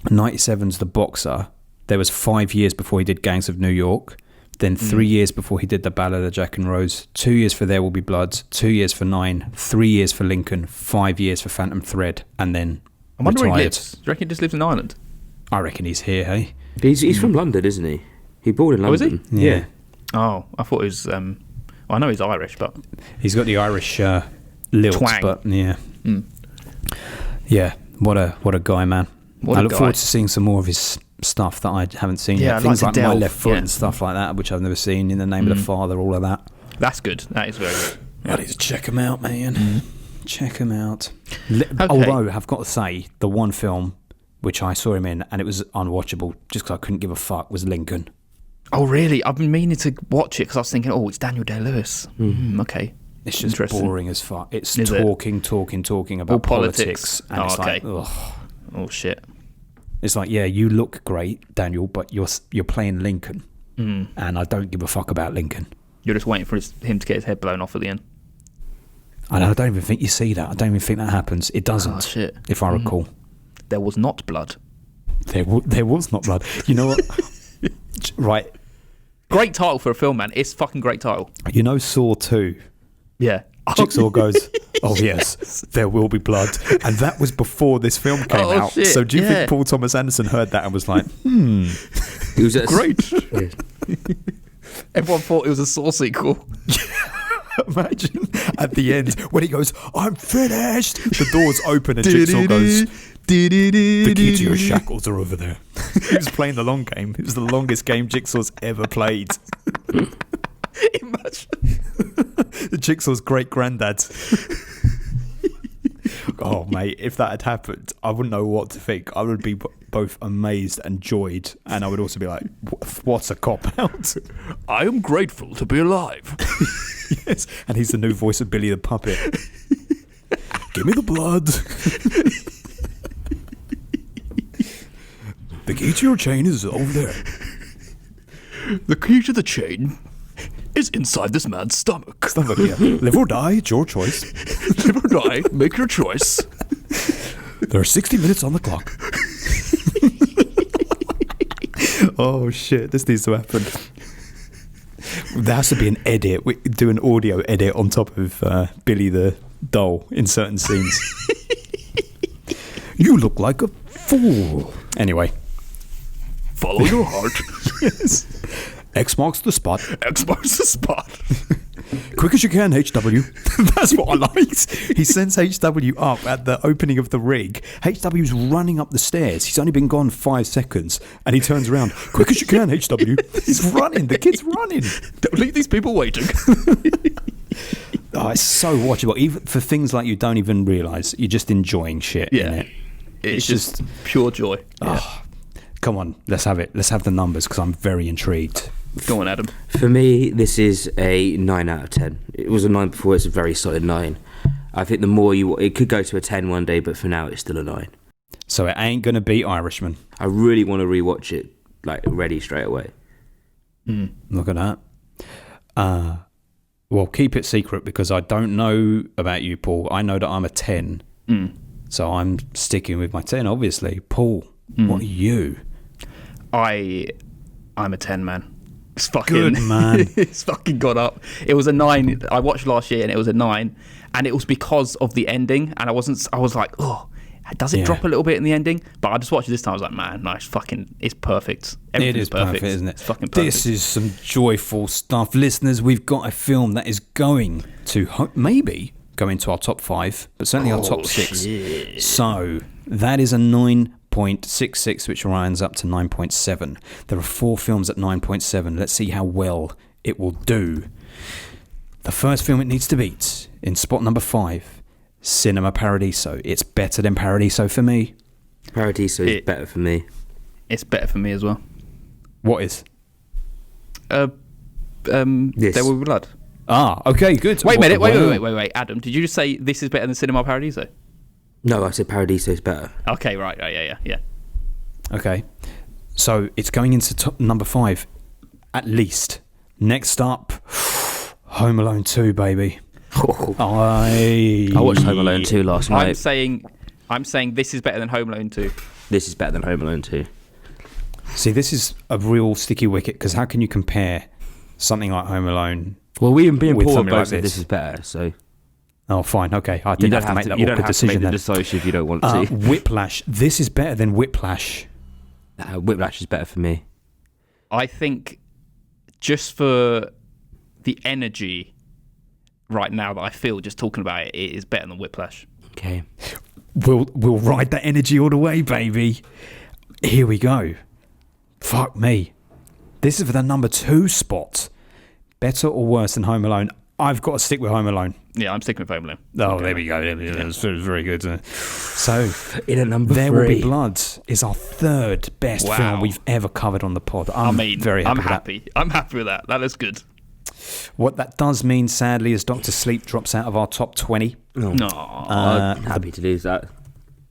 97's The Boxer, there was 5 years before he did Gangs of New York. Then 3 years before he did The Ballad of Jack and Rose. 2 years for There Will Be Blood. 2 years for Nine. 3 years for Lincoln. 5 years for Phantom Thread. And then I wonder where he retired. lives. Do you reckon he just lives in Ireland? I reckon he's here, hey? He's from London, isn't he? He born in Oh, is he? London. Yeah. Oh, I thought he was. I know he's Irish, but He's got the Irish lilt, Twang. but yeah. Yeah, what a guy, man. What I a look guy. forward to seeing some more of his stuff that I haven't seen Yeah, yet. I'd Things like like to My delve, Left Foot yeah. and stuff like that, which I've never seen. In the Name of the Father, all of that. that's good. That is very good. I need to check him out, man. Check him out. Okay. Although, I've got to say, the one film which I saw him in, and it was unwatchable just because I couldn't give a fuck, was Lincoln. Oh, really? I've been meaning to watch it because I was thinking, oh, it's Daniel Day-Lewis. Okay. It's just Interesting. boring as fuck. It's Is it? talking about All politics. politics. And Oh, it's okay. like, ugh. Oh, shit. It's like, yeah, you look great, Daniel, but you're playing Lincoln, and I don't give a fuck about Lincoln. You're just waiting for him to get his head blown off at the end. And I don't even think you see that. I don't even think that happens. It doesn't, Oh, shit. if I recall. There was not blood. There was not blood. You know what? Right. Great title for a film, man. It's fucking great title. You know Saw 2? Yeah. Jigsaw goes, oh yes, there will be blood. And that was before this film came Oh, out. shit, So do you yeah. think Paul Thomas Anderson heard that and was like, He was at great. Everyone thought it was a Saw sequel. Imagine at the end when he goes, I'm finished. The doors open and Jigsaw goes, the key to your shackles are over there. He was playing the long game. It was the longest game Jigsaw's ever played. Imagine. The Jigsaw's great granddad. Oh, mate, if that had happened, I wouldn't know what to think. I would be both amazed and joyed, and I would also be like, what's a cop out? I am grateful to be alive. Yes, and he's the new voice of Billy the Puppet. Give me the blood. The key to your chain is over there. The key to the chain is inside this man's stomach. Stomach, yeah. Live or die, it's your choice. Live or die, make your choice. There are 60 minutes on the clock. Oh shit, this needs to happen. There has to be an edit. We do an audio edit on top of Billy the doll in certain scenes. You look like a fool. Anyway. Follow your heart. Yes. X marks the spot. X marks the spot. Quick as you can, HW. That's what I liked. He sends HW up at the opening of the rig. HW's running up the stairs. He's only been gone 5 seconds. And he turns around. Quick as you can, HW. He's running. The kid's running. Don't leave these people waiting. Oh, it's so watchable. Even for things like you don't even realise. You're just enjoying shit in Yeah. it. It's just pure joy. Come on, let's have it. Let's have the numbers because I'm very intrigued. Go on, Adam. For me, this is a 9 out of 10. It was a 9 before, it's a very solid 9. I think the more it could go to a 10 one day, but for now it's still a 9. So it ain't going to beat Irishman. I really want to rewatch it, like, ready straight away. Look at that. Well, keep it secret because I don't know about you, Paul. I know that I'm a 10. So I'm sticking with my 10, obviously. Paul, what are you? I'm a 10, man. It's fucking Good man. It's fucking got up. It was a 9. I watched last year and it was a 9, and it was because of the ending. And I was like, oh, does it Yeah. drop a little bit in the ending? But I just watched it this time. I was like, man, no, it's perfect. It Everything's is perfect, isn't it? It's fucking perfect. This is some joyful stuff. Listeners, we've got a film that is going to maybe go into our top 5, but certainly our top 6. Shit. So that is a 9.66, which rounds up to 9.7. There are 4 films at 9.7. Let's see how well it will do. The first film it needs to beat in spot number 5, Cinema Paradiso. It's better than Paradiso for me. Paradiso is better for me. It's better for me as well. What is? Yes. There Will Be Blood. Ah, okay, good. Wait a minute. Well, Wait. Adam, did you just say this is better than Cinema Paradiso? No, I said Paradiso is better. Okay, right. Oh, yeah. Okay, so it's going into number 5, at least. Next up, Home Alone 2, baby. I watched Home Alone 2 last night. I'm saying this is better than Home Alone 2. This is better than Home Alone 2. See, this is a real sticky wicket, because how can you compare something like Home Alone? Well, we and With Paul something both like said this. this is better, so Oh, fine, okay. I you didn't don't have to make that you don't awkward have to make decision the then. decision if you don't want to. Whiplash. This is better than Whiplash. Whiplash is better for me. I think just for the energy right now that I feel just talking about it, it is better than Whiplash. Okay. We'll ride that energy all the way, baby. Here we go. Fuck me. This is for the number 2 spot. Better or worse than Home Alone? I've got to stick with Home Alone. Yeah, I'm sticking with Home Alone. Oh, there we go. That's very good. So, In at number There 3. Will Be Blood is our 3rd best Wow. film we've ever covered on the pod. I'm very happy I'm with that. happy. I'm happy with that. That looks good. What that does mean, sadly, is Dr. Sleep drops out of our top 20. No. I'm happy to lose that.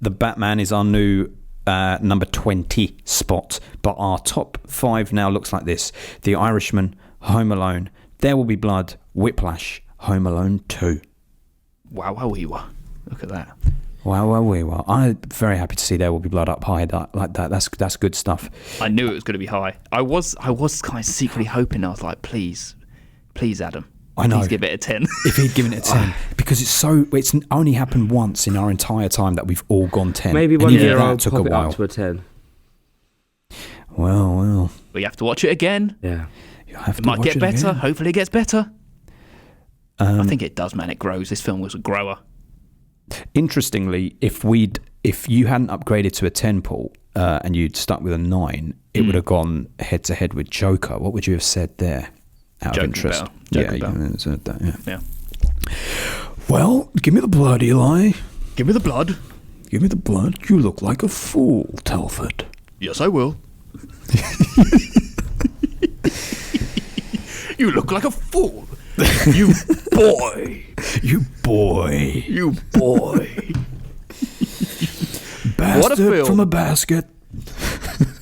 The Batman is our new number 20 spot, but our top 5 now looks like this: The Irishman, Home Alone, There Will Be Blood, Whiplash, Home Alone 2. Wow, we were. Look at that. Wow. I'm very happy to see There Will Be Blood up high like that. That's good stuff. I knew it was going to be high. I was kind of secretly hoping. I was like, please, Adam. I know. Please give it a 10. If he'd given it a 10, because it's only happened once in our entire time that we've all gone 10. Maybe And one even year that I'll took pop a it while. up to a 10. Well, We have to watch it again. Yeah. you have It to might watch get it better. again. Hopefully it gets better. I think it does, man. It grows. This film was a grower. Interestingly, if you hadn't upgraded to a 10, Paul, and you'd stuck with a 9, it would have gone head to head with Joker. What would you have said there? Out Joker of interest. better. Joker You better. said that, yeah. Yeah. Well, give me the blood, Eli. Give me the blood. Give me the blood. You look like a fool, Telford. Yes, I will. You look like a fool. You boy. You boy. You boy. Bastard film. from a basket.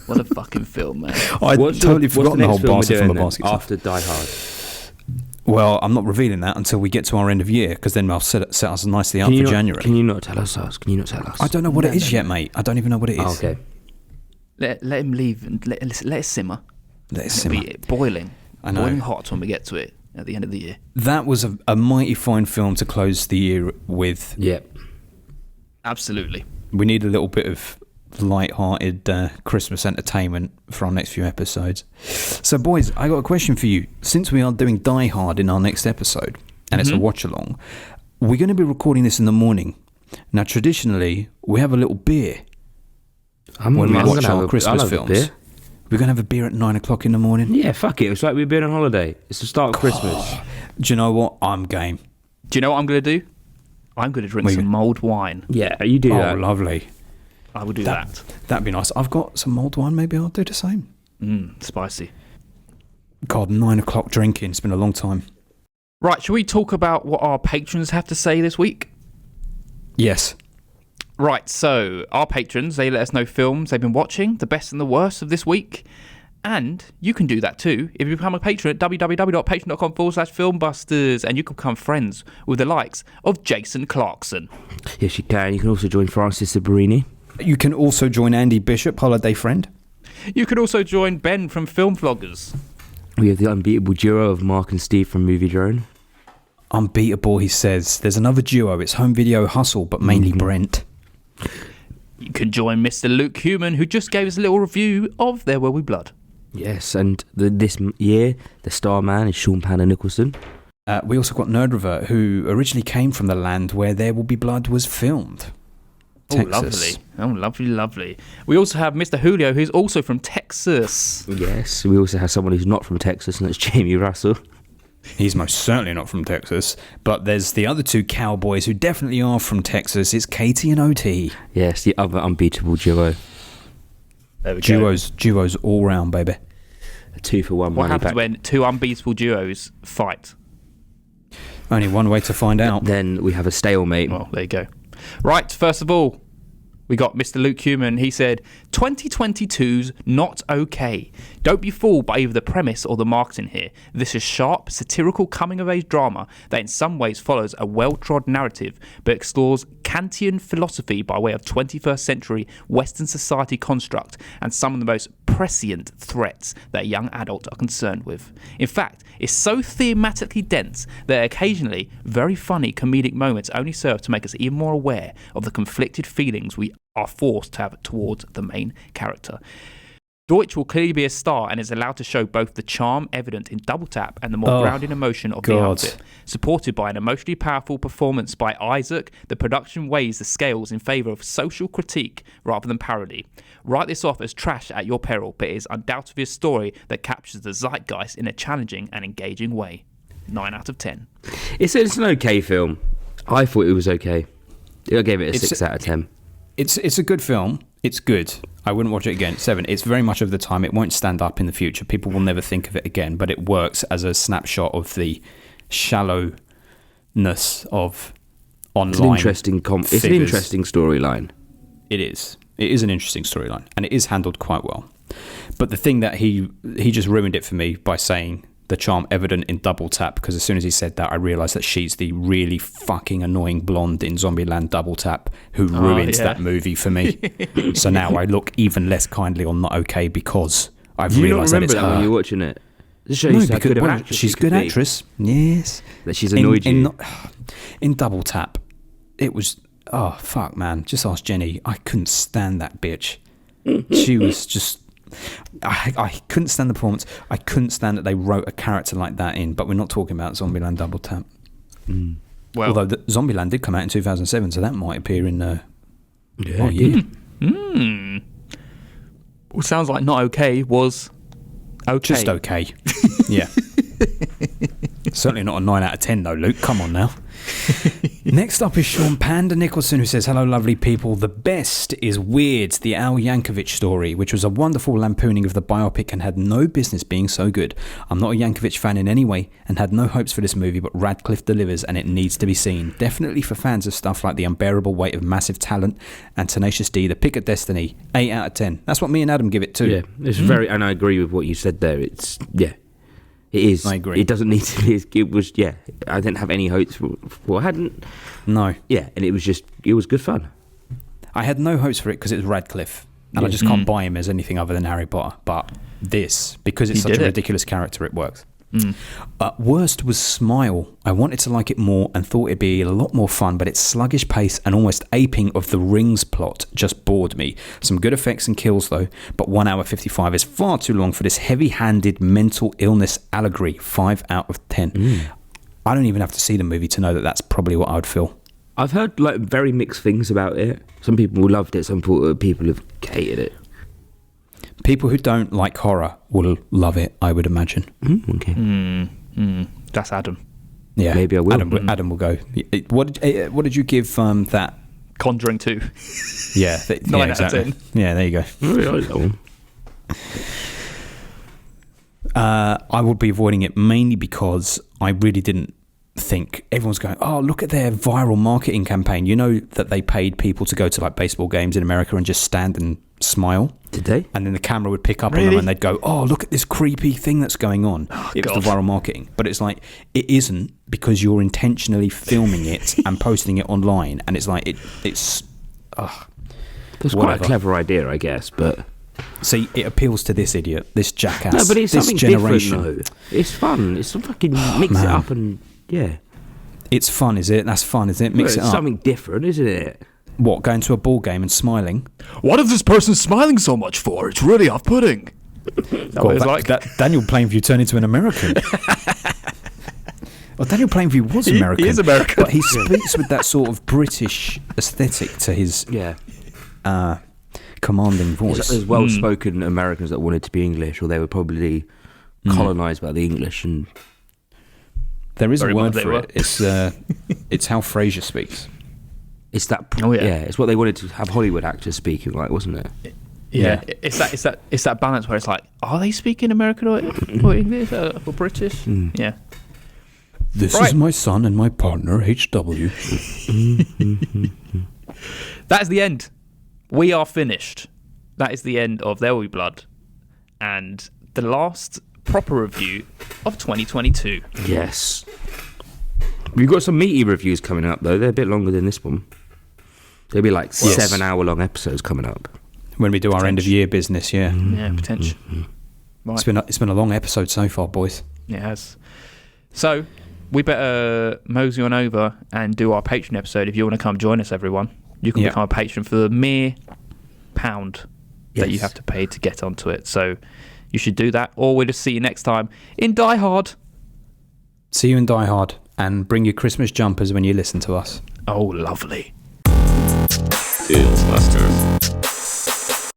What a fucking film, man. I'd totally forgotten the whole film we're bastard from a doing then, basket. stuff. after Die Hard? Well, I'm not revealing that until we get to our end of year, because then I'll set us nicely up for January. Can you not tell us? Can you not tell us? I don't know what it is yet, mate. I don't even know what it is. Oh, okay. Let him leave and let it simmer. Let it It'll simmer. be boiling. I know. Boiling hot when we get to it at the end of the year. That was a mighty fine film to close the year with. Yeah. Absolutely. We need a little bit of light-hearted Christmas entertainment for our next few episodes. So, boys, I got a question for you. Since we are doing Die Hard in our next episode, and it's a watch-along, we're going to be recording this in the morning. Now, traditionally, we have a little beer when we watch our Christmas films. We're going to have a beer at 9 o'clock in the morning. Yeah, fuck it. It's like we've been on holiday. It's the start of Christmas. Do you know what? I'm game. Do you know what I'm going to do? I'm going to drink some mulled wine. Yeah, you do Oh, that. lovely. I will do that. That'd be nice. I've got some mulled wine. Maybe I'll do the same. Spicy. God, 9 o'clock drinking. It's been a long time. Right, shall we talk about what our patrons have to say this week? Yes. Right, so our patrons, they let us know films they've been watching, the best and the worst of this week. And you can do that too if you become a patron at www.patreon.com/filmbusters, and you can become friends with the likes of Jason Clarkson. Yes, you can. You can also join Francis Sabarini. You can also join Andy Bishop, holiday friend. You can also join Ben from Film Vloggers. We have the unbeatable duo of Mark and Steve from Movie Drone. Unbeatable, he says. There's another duo. It's Home Video Hustle, but mainly Brent. You can join Mr. Luke Human, who just gave us a little review of There Will Be Blood. Yes, and this year, the star man is Sean Panda Nicholson. We also got Nerd Revert, who originally came from the land where There Will Be Blood was filmed. Texas. Oh, lovely. We also have Mr. Julio, who's also from Texas. Yes, we also have someone who's not from Texas, and that's Jamie Russell. He's most certainly not from Texas. But there's the other two cowboys who definitely are from Texas. It's Katie and OT. Yes, the other unbeatable duo. There we go. Duos all round, baby. A 2-for-1 What money happens back. when two unbeatable duos fight? Only one way to find out. Then we have a stalemate. Well, there you go. Right, first of all, we got Mr. Luke Human. He said, 2022's not okay. Don't be fooled by either the premise or the marketing here. This is sharp, satirical coming-of-age drama that in some ways follows a well-trod narrative but explores Kantian philosophy by way of 21st century Western society construct and some of the most prescient threats that young adults are concerned with. In fact, it's so thematically dense that occasionally very funny comedic moments only serve to make us even more aware of the conflicted feelings we are forced to have towards the main character. Deutsch will clearly be a star and is allowed to show both the charm evident in Double Tap and the more grounded emotion of the outfit. Supported by an emotionally powerful performance by Isaac, the production weighs the scales in favour of social critique rather than parody. Write this off as trash at your peril, but it is undoubtedly a story that captures the zeitgeist in a challenging and engaging way. 9 out of 10. It's an okay film. I thought it was okay. I gave it a 6 out of 10. It's a good film. It's good. I wouldn't watch it again. 7. It's very much of the time. It won't stand up in the future. People will never think of it again, but it works as a snapshot of the shallowness of online. It's an interesting it's an interesting storyline. It is. It is an interesting storyline, and it is handled quite well. But the thing that he just ruined it for me by saying the charm evident in Double Tap, because as soon as he said that, I realised that she's the really fucking annoying blonde in Zombieland Double Tap who ruins that movie for me. So now I look even less kindly on Not Okay because I've realised that it's her. When you're watching it? This shows how good of an actress she's a good actress. Yes. That she's annoyed you. In Double Tap, it was... Oh, fuck, man. Just ask Jenny. I couldn't stand that bitch. She was just... I couldn't stand the performance. I couldn't stand that they wrote a character like that in, but we're not talking about Zombieland Double Tap. Well, although Zombieland did come out in 2007, so that might appear in yeah. Well, sounds like Not Okay was okay. Just okay. Yeah. Certainly not a 9 out of 10 though, Luke. Come on now. Next up is Sean Panda Nicholson, who says, hello lovely people, the best is Weird, the Al Yankovic story, which was a wonderful lampooning of the biopic and had no business being so good. I'm not a Yankovic fan in any way and had no hopes for this movie, but Radcliffe delivers and it needs to be seen. Definitely for fans of stuff like The Unbearable Weight of Massive Talent and Tenacious D, The Pick of Destiny. 8 out of 10. That's what me and Adam give it too. Yeah, it's very, and I agree with what you said there. It's, yeah. It is. I agree. It doesn't need to be. It was. Yeah. I didn't have any hopes for. I hadn't. No. Yeah, and it was just. It was good fun. I had no hopes for it because it was Radcliffe, and I just can't buy him as anything other than Harry Potter. But this, because it's such a ridiculous character, it works. Worst was Smile. I wanted to like it more and thought it'd be a lot more fun, but its sluggish pace and almost aping of the Rings plot just bored me. Some good effects and kills though, but 1 hour 55 is far too long for this heavy-handed mental illness allegory. 5 out of 10. I don't even have to see the movie to know that that's probably what I would feel. I've heard like very mixed things about it. Some people loved it, some people have hated it. People who don't like horror will love it, I would imagine. Okay. That's Adam. Yeah, maybe I will. Adam will go. What did you give that? Conjuring 2. Yeah, 9 out of 10. Yeah, there you go. I really like that one. I would be avoiding it mainly because I really didn't think everyone's going, oh, look at their viral marketing campaign. You know that they paid people to go to like baseball games in America and just stand and smile. Did they? And then the camera would pick up on them and they'd go, oh, look at this creepy thing that's going on. It was the viral marketing. But it's like, it isn't, because you're intentionally filming it and posting it online. And it's like, it's That's quite a clever idea, I guess, but... See, it appeals to this idiot, this jackass, No, but it's this something generation. different, though. It's fun. It's some fucking mix it man. up and, yeah. It's fun, is it? That's fun, isn't it? Mix Well, it it's up. something different, isn't it? What, going to a ball game and smiling? What is this person smiling so much for? It's really off-putting. God, it's like- that Daniel Plainview turned into an American. Well, Daniel Plainview was American. He is American. But he speaks with that sort of British aesthetic to his Yeah. commanding voice. There's well-spoken Americans that wanted to be English, or they were probably colonised by the English. And There is Very a much word they for were. it. It's how Frasier speaks. it's that. Oh, yeah. It's what they wanted to have Hollywood actors speaking like, wasn't it? Yeah, it's that balance where it's like, are they speaking American or English or British? Yeah. This Right. is my son and my partner, HW. That is the end. We are finished. That is the end of There Will Be Blood, and the last proper review of 2022. Yes. We've got some meaty reviews coming up, though. They're a bit longer than this one. There'll be like 7-hour-long episodes coming up. When we do our end of year business, yeah. Yeah, potential. Right. It's been a long episode so far, boys. It has. So, we better mosey on over and do our Patreon episode. If you want to come join us, everyone, you can Yeah. become a patron for the mere £1 that you Yes. have to pay to get onto it. So, you should do that, or we'll just see you next time in Die Hard. See you in Die Hard, and bring your Christmas jumpers when you listen to us. Oh, lovely. Tales Masters.